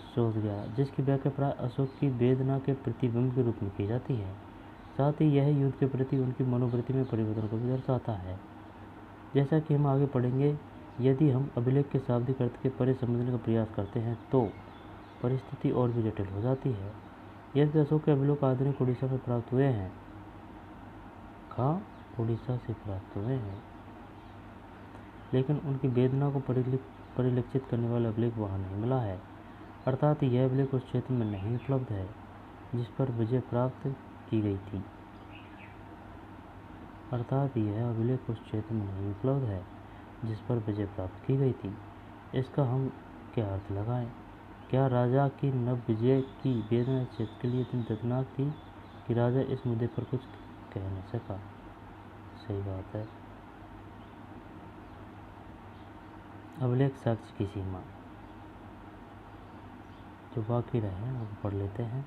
स्रोत 11 जिसकी व्याख्या प्राय अशोक की वेदना के प्रतिबिंब के रूप में की जाती है। साथ ही यह युद्ध के प्रति उनकी मनोवृत्ति में परिवर्तन को भी दर्शाता है। जैसा कि हम आगे पढ़ेंगे, यदि हम अभिलेख के शाब्दिक अर्थ के परे समझने का प्रयास करते हैं तो परिस्थिति और भी जटिल हो जाती है। यदि अशोक के अभिलेख आधुनिक उड़ीसा में प्राप्त हुए हैं, उड़ीसा से प्राप्त हुए हैं, लेकिन उनकी वेदना को परिलक्षित करने वाला अभिलेख वहाँ नहीं मिला है, अर्थात यह अभिलेख उस क्षेत्र में नहीं उपलब्ध है जिस पर विजय प्राप्त की गई थी। इसका हम क्या अर्थ लगाएं? क्या राजा की नव विजय की वेदना इस क्षेत्र के लिए इतनी दर्दनाक थी कि राजा इस मुद्दे पर कुछ कह नहीं सका? सही बात है। अभिलेख साक्ष्य की सीमा जो बाकी रहे वो पढ़ लेते हैं।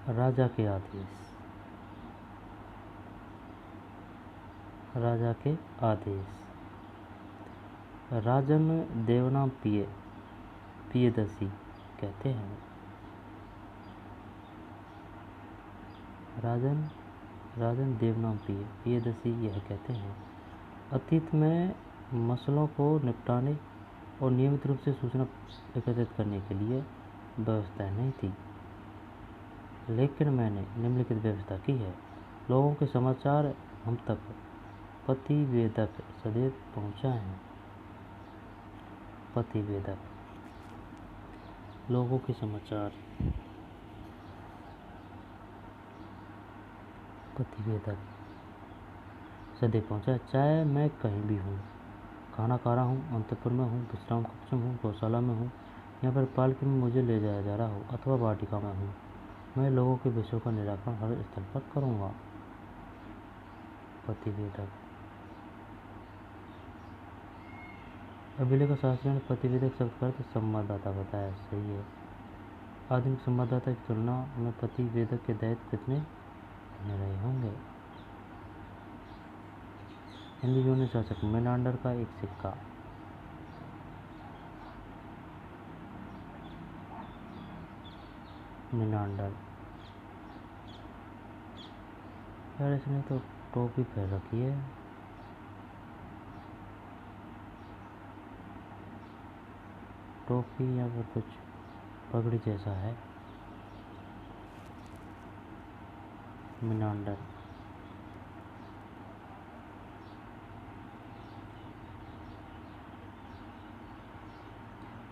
राजा के आदेश राजन देवनाम पियदसी कहते हैं। राजन देवनाम पियदसी यह कहते हैं, अतीत में मसलों को निपटाने और नियमित रूप से सूचना एकत्रित करने के लिए व्यवस्था नहीं थी, लेकिन मैंने निम्नलिखित व्यवस्था की है। लोगों के समाचार हम तक प्रतिवेदक सदैव पहुँचाएं। लोगों के समाचार प्रतिवेदक सदैव पहुँचाए, चाहे मैं कहीं भी हूँ, खाना खा रहा हूँ, अंतपुर में हूँ, विश्राम कक्ष में हूँ, गौशाला में हूँ, या फिर पालकी में मुझे ले जाया जा रहा हो अथवा वाटिका में हूँ, मैं लोगों के विषयों का निराकरण हर स्थल पर करूँगा। प्रतिवेदक अभिलेख शास्त्री ने प्रतिवेदक शब्द का अर्थ संवाददाता बताया। सही है। आधुनिक संवाददाता की तुलना में प्रतिवेदक के दायित्व कितने बने रहे होंगे? हिंदी यूनानी शासक मेनांडर का एक सिक्का। मेनांडर यार इसने तो टोपी पहन रखी है। टोपी या फिर कुछ पगड़ी जैसा है। मेनांडर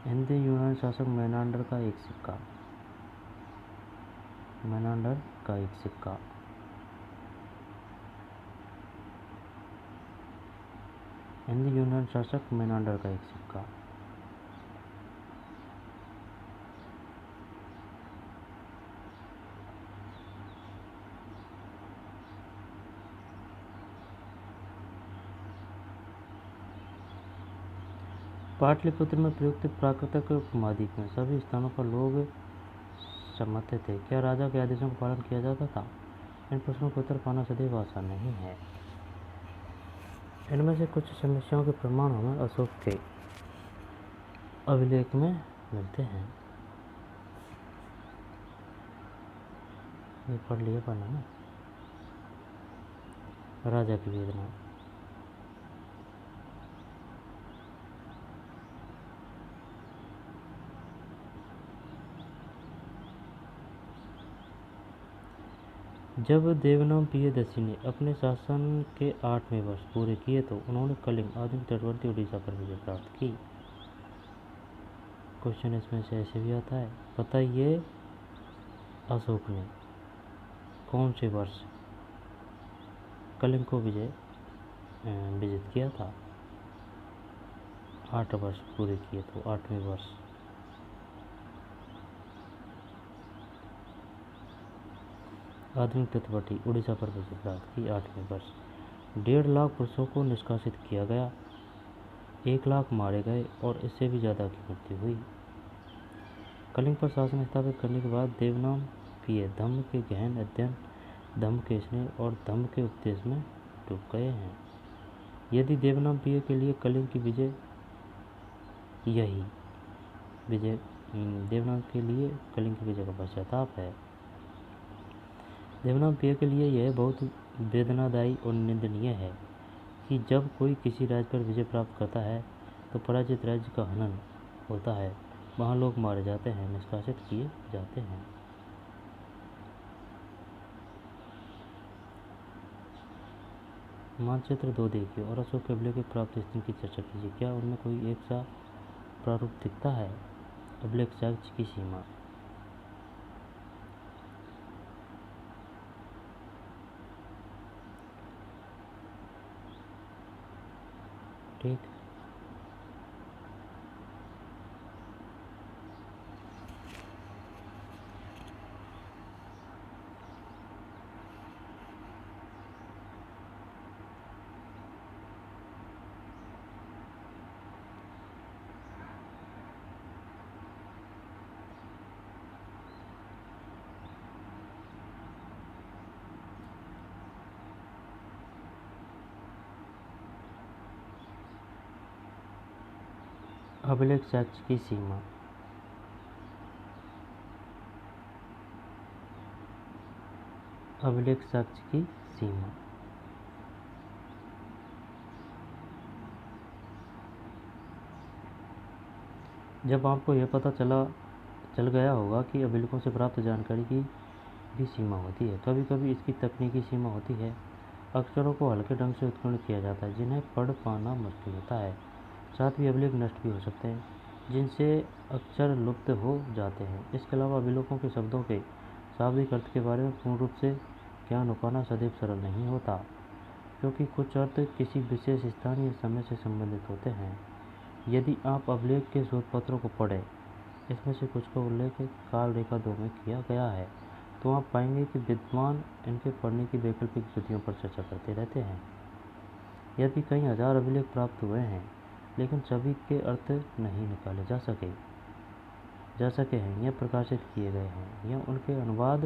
हिंदी यूनानी शासक मेनांडर का एक सिक्का। हिंदी यूनानी शासक मेनांडर का एक सिक्का। पाटलिपुत्र में प्रयुक्त प्राकृतिक उपमहाद्वीप में सभी स्थानों पर लोग सहमत थे। क्या राजा के आदेशों का पालन किया जाता था? इन प्रश्नों का उत्तर पाना सदैव आसान नहीं है। इनमें से कुछ समस्याओं के प्रमाण हमें अशोक के अभिलेख में मिलते हैं। ये पढ़ लिया पढ़ना ना। राजा की वेदना जब देवनाम पियदसी ने अपने शासन के 8वें वर्ष पूरे किए तो उन्होंने कलिंग आधुनिक तटवर्ती उड़ीसा पर विजय प्राप्त की। क्वेश्चन इसमें से ऐसे भी आता है, बताइए अशोक ने कौन से वर्ष कलिंग को विजित किया था? 8 वर्ष पूरे किए, तो 8वें वर्ष। आधुनिक तटवर्ती उड़ीसा पर विजय प्राप्त की 8वें वर्ष। 1.5 लाख पुरुषों को निष्कासित किया गया, 1 लाख मारे गए और इससे भी ज़्यादा की मृत्यु हुई। कलिंग पर शासन स्थापित करने के बाद देवनाम पिए धम्म के गहन अध्ययन, धम्म के स्नेह और धम्म के उपदेश में डूब गए हैं। यदि देवनाम पिए के लिए कलिंग की विजय देवनाम के लिए कलिंग की विजय का पश्चाताप है। देवनाम पिए के लिए यह बहुत वेदनादायी और निंदनीय है कि जब कोई किसी राज्य पर विजय प्राप्त करता है तो पराजित राज्य का हनन होता है, वहाँ लोग मारे जाते हैं, निष्कासित किए जाते हैं। मानचित्र 2 देखिए और अशोक के अभिलेख की प्राप्त स्थिति की चर्चा कीजिए। क्या उनमें कोई एक सा प्रारूप दिखता है? अभिलेख साक्ष्य की सीमा। ठीक, अभिलेख साक्ष्य की सीमा। अभिलेख साक्ष्य की सीमा। जब आपको यह पता चल गया होगा कि अभिलेखों से प्राप्त जानकारी की भी सीमा होती है। कभी कभी इसकी तकनीकी सीमा होती है। अक्षरों को हल्के ढंग से उत्कीर्ण किया जाता है, जिन्हें पढ़ पाना मुश्किल होता है। साथ ही अभिलेख नष्ट भी हो सकते हैं, जिनसे अक्षर लुप्त हो जाते हैं। इसके अलावा अभिलेखों के शब्दों के शाब्दिक अर्थ के बारे में पूर्ण रूप से ज्ञान हो पाना सदैव सरल नहीं होता, क्योंकि कुछ अर्थ किसी विशेष स्थान या समय से संबंधित होते हैं। यदि आप अभिलेख के शोध पत्रों को पढ़ें, इसमें से कुछ का उल्लेख काल रेखा 2 में किया गया है, तो आप पाएंगे कि विद्वान इनके पढ़ने की वैकल्पिक विधियों पर चर्चा करते रहते हैं। यदि कई हजार अभिलेख प्राप्त हुए हैं, लेकिन सभी के अर्थ नहीं निकाले जा सके हैं, या प्रकाशित किए गए हैं, या उनके अनुवाद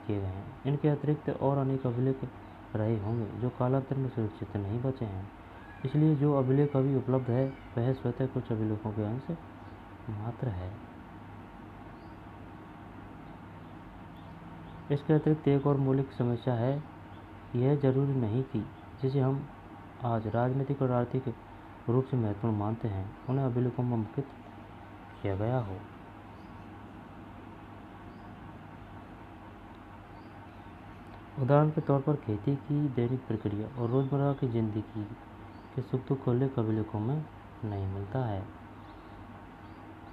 किए गए हैं। इनके अतिरिक्त और अनेक अभिलेख रहे होंगे जो कालांतर में सुरक्षित नहीं बचे हैं। इसलिए जो अभिलेख अभी उपलब्ध है वह स्वतः कुछ अभिलेखों के अंश मात्र है। इसके अतिरिक्त एक और मौलिक समस्या है। यह जरूरी नहीं कि जिसे हम आज राजनीतिक और आर्थिक रूप से महत्वपूर्ण मानते हैं, उन्हें अभिलेखों में अंकित किया गया हो। उदाहरण के तौर पर खेती की दैनिक प्रक्रिया और रोजमर्रा की जिंदगी के सुख दुख का उल्लेख अभिलेखों में नहीं मिलता है।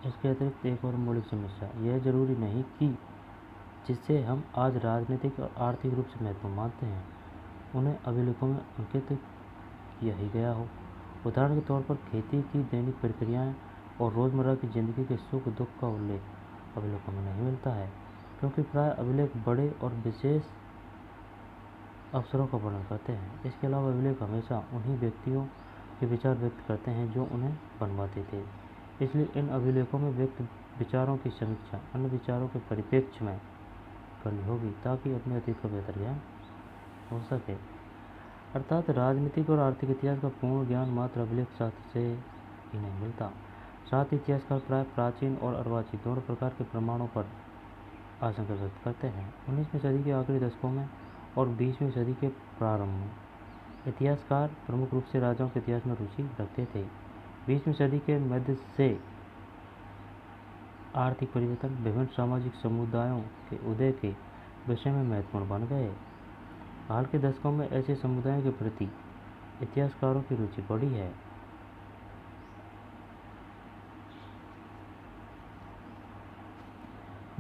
इसके अतिरिक्त एक और मौलिक समस्या, यह जरूरी नहीं कि जिससे हम आज राजनीतिक और आर्थिक रूप से महत्वपूर्ण मानते हैं, उन्हें अभिलेखों में अंकित किया ही गया हो। उदाहरण के तौर पर खेती की दैनिक प्रक्रियाएं और रोजमर्रा की जिंदगी के सुख दुख का उल्लेख अभिलेखों में नहीं मिलता है, क्योंकि प्राय अभिलेख बड़े और विशेष अवसरों का वर्णन करते हैं। इसके अलावा अभिलेख हमेशा उन्हीं व्यक्तियों के विचार व्यक्त करते हैं जो उन्हें बनवाते थे। इसलिए इन अभिलेखों में व्यक्त विचारों की समीक्षा अन्य विचारों के परिप्रेक्ष्य में करनी होगी, ताकि अपने अतीत का बेहतर ज्ञान हो सके। अर्थात राजनीतिक और आर्थिक इतिहास का पूर्ण ज्ञान मात्र अभिलेख शास्त्र से ही नहीं मिलता। साथ ही इतिहासकार प्राय प्राचीन और अर्वाचीन दोनों प्रकार के प्रमाणों पर आशंका व्यक्त करते हैं। 19वीं सदी के आखिरी दशकों में और 20वीं सदी के प्रारंभ में इतिहासकार प्रमुख रूप से राजाओं के इतिहास में रुचि रखते थे। 20वीं सदी के मध्य से आर्थिक परिवर्तन विभिन्न सामाजिक समुदायों के उदय के विषय में महत्वपूर्ण बन गए। हाल के दशकों में ऐसे समुदायों के प्रति इतिहासकारों की रुचि बढ़ी है।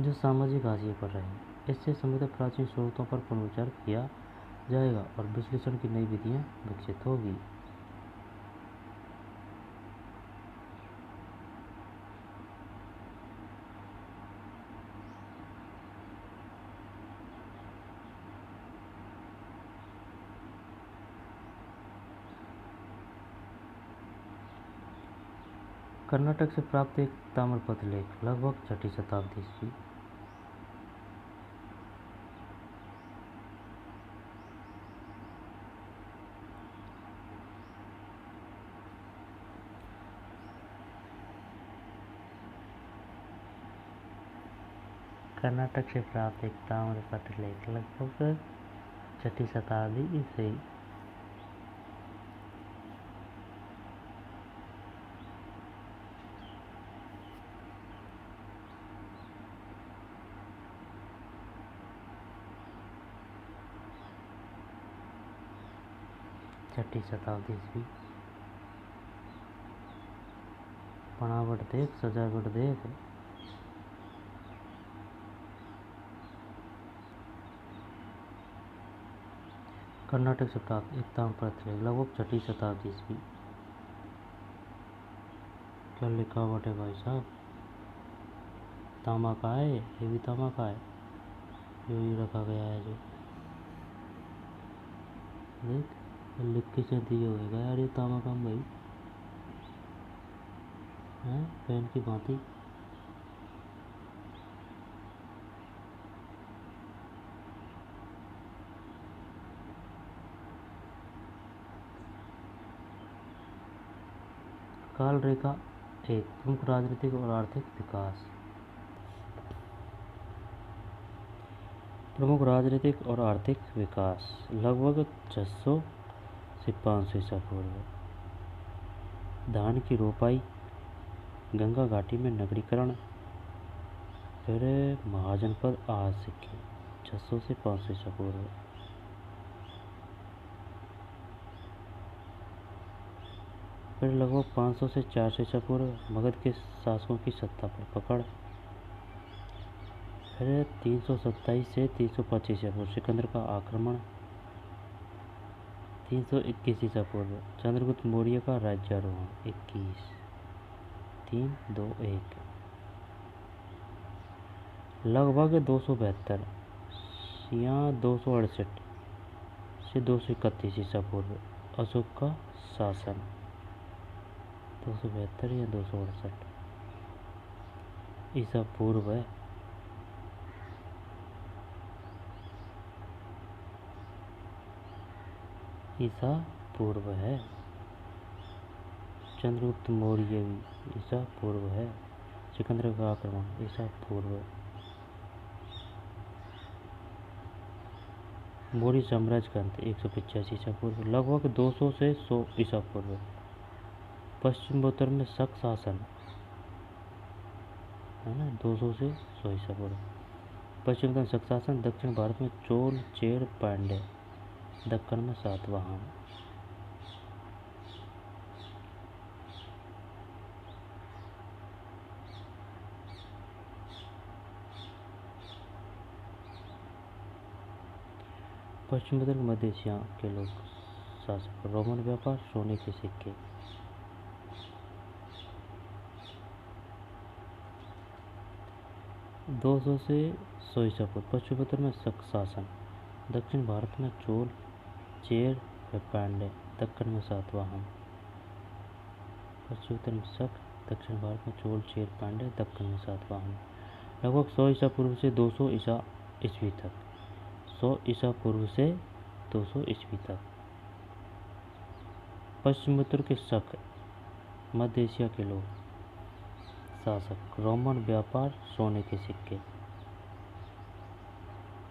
जो सामाजिक हाशिए पर रहे। इससे संबंधित प्राचीन स्रोतों पर पुनर्विचार किया जाएगा और विश्लेषण की नई विधियां विकसित होगी। कर्नाटक से प्राप्त एक ताम्रपत्र लेख लगभग 6ठी शताब्दी ईस्वी। कर्नाटक से प्राप्त एक ताम्रपत्र लेख लगभग 6ठी शताब्दी ईस्वी। छठी शताब्दी ईस्वी। बनावट देख, सजावट देख। कर्नाटक से प्राप्त एक ताम्रपत्र लेख लगभग 6ठी शताब्दी ईस्वी। क्या लिखावट है भाई साहब? तांबा का है, ये भी तांबा का है जो ये रखा गया है। जो देख लिख के से दिया होगा यार, ये तांबा का भाई है, पेन की भांति। काल रेखा एक प्रमुख राजनीतिक और आर्थिक विकास। प्रमुख राजनीतिक और आर्थिक विकास लगभग 600 से 500 ईसा पूर्व। धान की रोपाई, गंगा घाटी में नगरीकरण, फिर महाजनपद आज सिक्के 600 से 500 ईसा पूर्व। फिर लगभग 500 से 400 ईसा पूर्व मगध के शासकों की सत्ता पर पकड़। फिर 327 से 325 ईसा पूर्व सिकंदर का आक्रमण। 321 ईसा पूर्व चंद्रगुप्त मौर्य का राज्यारोहण 21 321। लगभग 272 या 268 से 231 ईसा पूर्व अशोक का शासन। 272 या 268 ईसा पूर्व है। ईसा पूर्व है। चंद्रगुप्त मौर्य भी ईसा पूर्व है। सिकंदर का आक्रमण ईसा पूर्व। मौर्य साम्राज्य का अंत 185 ईसा पूर्व लगभग 200 से 100 ईसा पूर्व। पश्चिमोत्तर में शक शासन है ना, 200 से 100 ईसा पूर्व। पश्चिमोत्तर शक शासन। दक्षिण भारत में चोल, चेर, पांड्य। दक्कन में सातवाहन। पश्चिमोत्तर मध्य एशिया के लोग शासक। रोमन व्यापार, सोने के सिक्के। दो सौ से 100 ईसा पूर्व पश्चिमोत्तर में शक शासन। दक्षिण भारत में चोल, चेर व पांड्य। दक्कन में सातवाहन। पश्चिमोत्तर में शक, दक्षिण भारत में चोल, चेर, पांड्य। दक्कन में सातवाहन। लगभग 100 ईसा पूर्व से 200 ईसा ईस्वी तक। 100 ईसा पूर्व से 200 ईस्वी तक पश्चिमोत्तर के शक। मध्य एशिया के लोग शासक। रोमन व्यापार, सोने के सिक्के।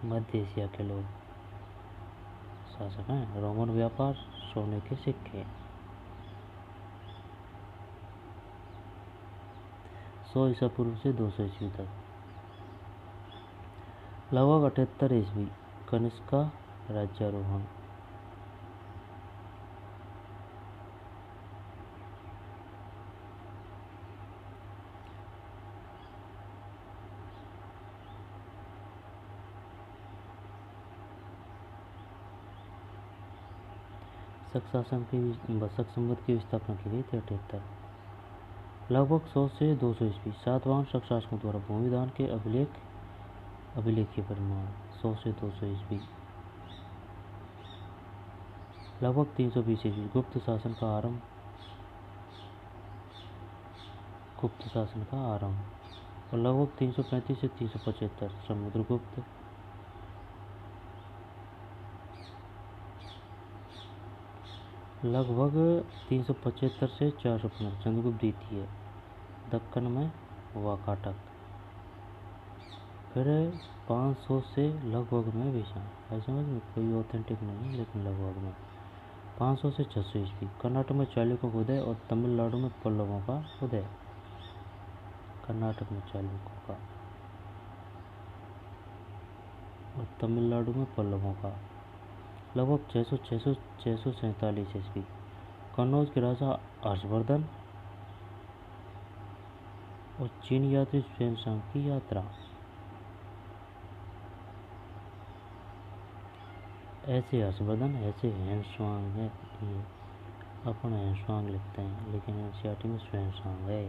मध्य एशिया के लोग शासक हैं। रोमन व्यापार, सोने के सिक्के। 100 ईसा पूर्व से 200 ईस्वी तक। लगभग 78 ईस्वी कनिष्क का राज्यारोहण। वशक संवत की स्थापना की गई थी 78। लगभग 100 से 200 ईस्वी सातवाहन शक शासकों द्वारा भूमिदान के अभिलेखीय परिमाण 100 से 200 ईस्वी। लगभग 320 ईस्वी गुप्त शासन का आरंभ और लगभग 335 से 375 समुद्रगुप्त। लगभग 375 से 415 चंद्रगुप्त द्वितीय दक्कन में वाकाटक। फिर 500 से लगभग में विषाण, ऐसा समझ में कोई ऑथेंटिक नहीं है लेकिन लगभग में। 500 से 600 ईस्वी कर्नाटक में चालुक्यों का उदय और तमिलनाडु में पल्लवों का उदय। कर्नाटक में चालुक्यों का और तमिलनाडु में पल्लवों का। लगभग 647 ईस्वी कन्नौज के राजा हर्षवर्धन और चीन यात्री xuanzang की यात्रा। ऐसे हर्षवर्धन ऐसे ह्वेनसांग है, अपन ह्वेनसांग लिखते हैं लेकिन एनसीईआरटी में xuanzang है।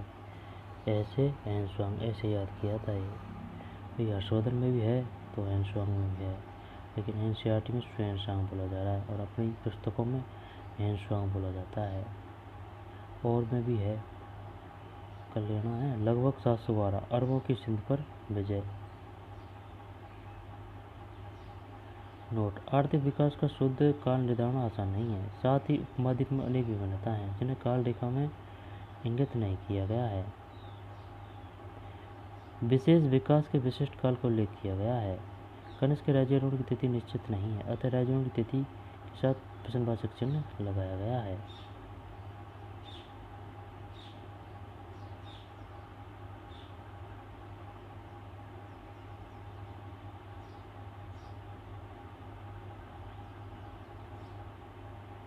ऐसे ह्वेनसांग ऐसे याद किया था ये हर्षवर्धन में भी है तो ह्वेनसांग में भी है, लेकिन एनसीईआरटी में xuanzang बोला जा रहा है और अपनी पुस्तकों में ह्वेनसांग बोला जाता है। और में भी है, कर लेना है। लगभग 712 अरबों की सिंध पर विजय। नोट: आर्थिक विकास का शुद्ध काल निर्धारण आसान नहीं है, साथ ही उपमहाद्वीप में अनेक विभिन्नता हैं जिन्हें काल रेखा में इंगित नहीं किया गया है। विशेष विकास के विशिष्ट काल का उल्लेख किया गया है। कनिष्क के राज्यारोहण की तिथि निश्चित नहीं है, अतः राज्यारोहण की तिथि के साथ प्रश्नवाचक चिन्ह लगाया गया है।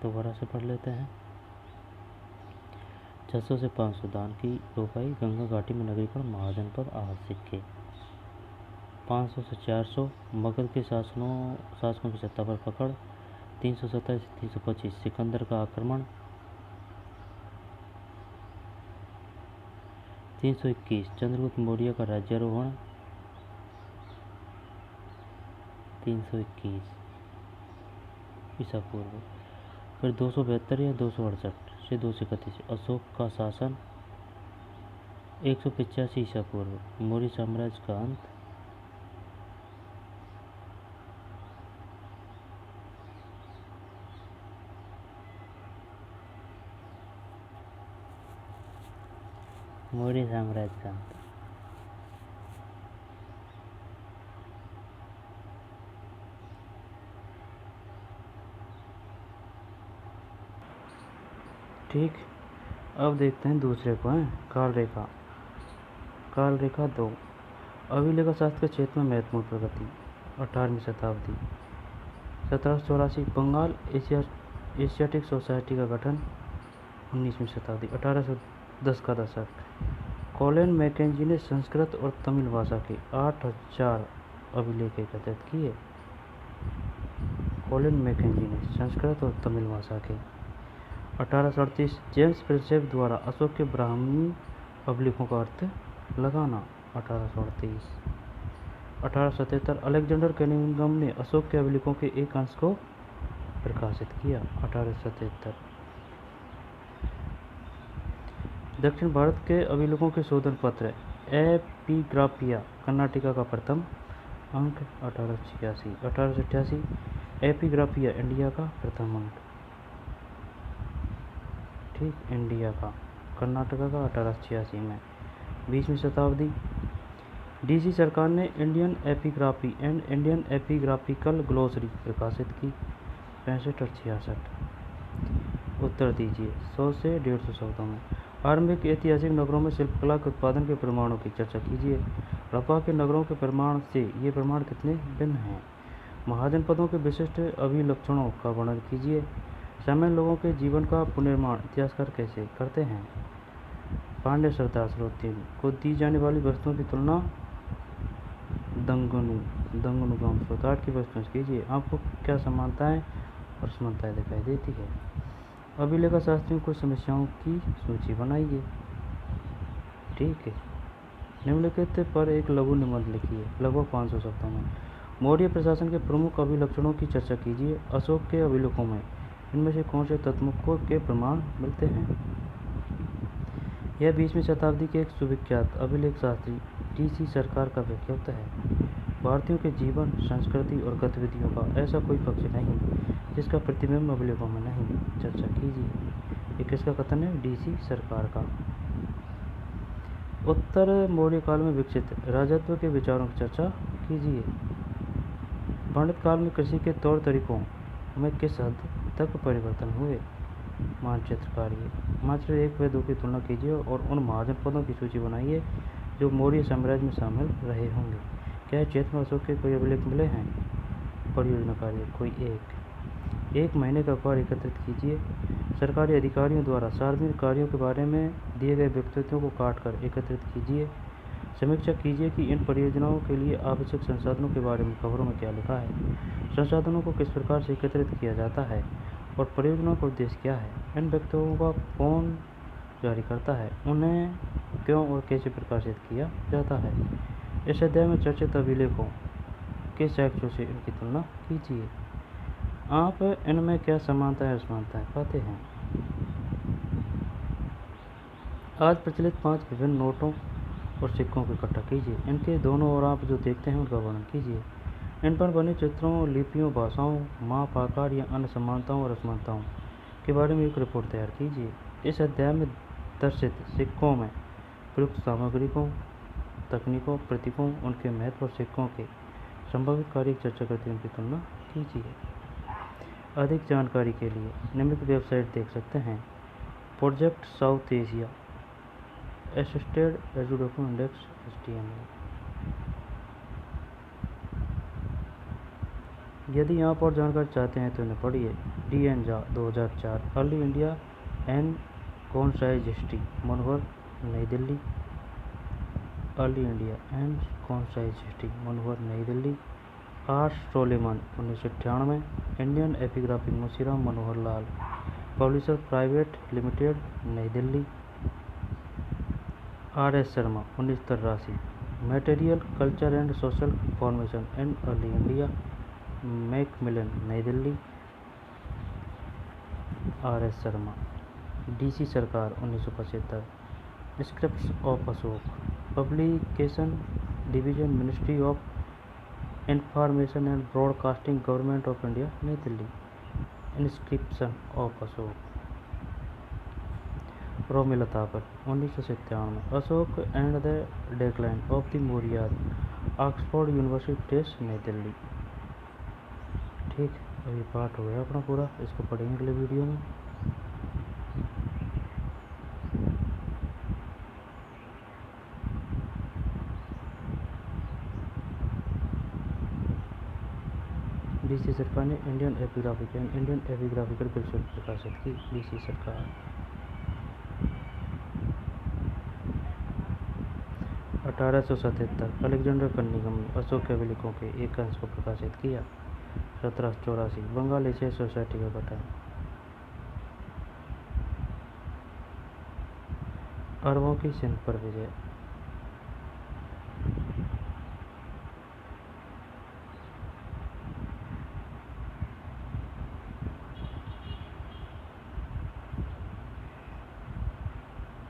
दोबारा से पढ़ लेते हैं। 600 से 500 दान की रोपाई गंगा घाटी में नगरीकरण महाजनपद आहत सिक्के। 500 से 400 मगध के शासकों की सत्ता पर पकड़। 327 से 325 सिकंदर का आक्रमण। 321 चंद्रगुप्त मौर्य का राज्यारोहण। 321 ईसा पूर्व। फिर 272 या 268 से 231 अशोक का शासन। 185 ईसा पूर्व मौर्य साम्राज्य का अंत। 'ठीक। अब देखते हैं दूसरे को है काल रेखा। काल रेखा 2 अभिलेख शास्त्र के क्षेत्र में महत्वपूर्ण प्रगति। 18वीं शताब्दी। 1784 बंगाल एशियाटिक सोसाइटी का गठन। 19वीं शताब्दी। 1810 का दशक। कॉलिन मैकेंजी ने संस्कृत और तमिल भाषा के 8000 अभिलेख एकत्रित किए। कॉलिन मैकेंजी ने संस्कृत और तमिल भाषा के। 1838 जेम्स प्रिंसेप द्वारा अशोक के ब्राह्मी अभिलेखों का अर्थ लगाना। 1838 1877 अलेक्जेंडर कनिंघम ने अशोक के अभिलेखों के एक अंश को प्रकाशित किया। 1877 दक्षिण भारत के अभिलेखों के शोधन पत्र एपिग्राफिया कर्नाटका का प्रथम अंक। 1886 1888 एपिग्राफिया इंडिया का प्रथम अंक। ठीक, इंडिया का कर्नाटका का 1886 में। 20वीं शताब्दी डीसी सरकार ने Indian epigraphy and Indian epigraphical glossary प्रकाशित की। 65 और 66 उत्तर दीजिए 100 से 150 शब्दों में। आरंभिक ऐतिहासिक नगरों में शिल्पकला के उत्पादन के प्रमाणों की चर्चा कीजिए। हड़प्पा के नगरों के प्रमाण से ये प्रमाण कितने भिन्न हैं। महाजनपदों के विशिष्ट अभिलक्षणों का वर्णन कीजिए। सामान्य लोगों के जीवन का पुनर्निर्माण इतिहासकार कैसे करते हैं। पांड्य सरदार स्रोत को दी जाने वाली वस्तुओं की तुलना दंगनुगाम स्रोत की वस्तुओं से कीजिए। आपको क्या समानताएं और असमानताएं दिखाई देती है। अभिलेखा शास्त्रियों को समस्याओं की सूची बनाइए। ठीक है। निम्नलिखित पर एक लघु निबंध लिखिए लगभग 500 शब्दों में। मौर्य प्रशासन के प्रमुख अभिलक्षणों की चर्चा कीजिए। अशोक के अभिलेखों में इनमें से कौन से तत्वों के प्रमाण मिलते हैं? यह 20वीं शताब्दी के एक सुविख्यात अभिलेख शास्त्री टी.सी. सरकार का व्यक्तित्व है। भारतीयों के जीवन, संस्कृति और गतिविधियों का ऐसा कोई पक्ष नहीं जिसका प्रतिबिंब अभिलेखों में नहीं। चर्चा कीजिए। ये किसका कथन है? डी.सी. सरकार का। उत्तर मौर्य काल में विकसित राजत्व के विचारों की चर्चा कीजिए। पंडित काल में कृषि के तौर तरीकों में किस हद तक परिवर्तन हुए? मानचित्र कार्य। मात्र 1 व 2 की तुलना कीजिए और उन महाजन पदों की सूची बनाइए जो मौर्य साम्राज्य में शामिल रहे होंगे। क्या क्षेत्र में अशोक के कोई अभिलेख मिले हैं? परियोजना कार्य कोई एक महीने का अखबार एकत्रित कीजिए। सरकारी अधिकारियों द्वारा सार्वजनिक कार्यों के बारे में दिए गए व्यक्तित्वों को काटकर एकत्रित कीजिए। समीक्षा कीजिए कि इन परियोजनाओं के लिए आवश्यक संसाधनों के बारे में खबरों में क्या लिखा है। संसाधनों को किस प्रकार से एकत्रित किया जाता है और परियोजनाओं का उद्देश्य क्या है? इन व्यक्तित्वों का कौन जारी करता है? उन्हें क्यों और कैसे प्रकाशित किया जाता है? इस अध्याय में चर्चित अभिलेखों के साक्ष्यों से इनकी तुलना कीजिए। आप इनमें क्या समानताएं और असमानताएं पाते हैं? आज प्रचलित 5 विभिन्न नोटों और सिक्कों को इकट्ठा कीजिए। इनके दोनों ओर आप जो देखते हैं उनका वर्णन कीजिए। इन पर बने चित्रों, लिपियों, भाषाओं, माप, आकार या अन्य समानताओं और असमानताओं के बारे में एक रिपोर्ट तैयार कीजिए। इस अध्याय में दर्शित सिक्कों में प्रयुक्त सामग्रियों, तकनीकों, प्रतीकों, उनके महत्व और सिक्कों के संभावित कार्य की चर्चा करते हुए उनकी तुलना कीजिए। अधिक जानकारी के लिए निम्नलिखित वेबसाइट देख सकते हैं। प्रोजेक्ट साउथ एशिया, असिस्टेड एजुडोकुमेंट इंडेक्स, HTML। यदि आप और जानकारी चाहते हैं तो इन्हें पढ़िए। D.N. Jha 2004, early India and concise history, Manohar, New Delhi. Early India and concise history, Manohar, New Delhi. R. Salomon, 1998, Indian epigraphy, Munshiram Manohar Lal, publisher private limited, New Delhi. R.S. Sharma, 1983, material, culture and social formation in early India, Macmillan, New Delhi. R.S. Sharma. D.C. Sarkar, 1975, scripts of Ashoka, publication division, ministry of information and broadcasting, government of India, New Delhi. Inscription of Ashok, Romila Thapar, 1997, Ashok and the decline of the Mauryas, Oxford university press, नई दिल्ली। ठीक, अभी पाठ हो गया अपना पूरा, इसको पढ़ेंगे अगले वीडियो में। D.C. सरकार ने इंडियन एपिग्राफिकल कल्चर प्रकाशित की। D.C. सरकार। 1877, अलेक्जेंडर कनिंघम ने अशोक के अभिलेखों के एक अंश को प्रकाशित किया। 1784, बंगाल एशिया सोसाइटी का गठन। अरबों की सिंध पर विजय।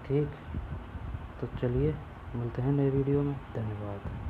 ठीक, तो चलिए मिलते हैं नए वीडियो में। धन्यवाद।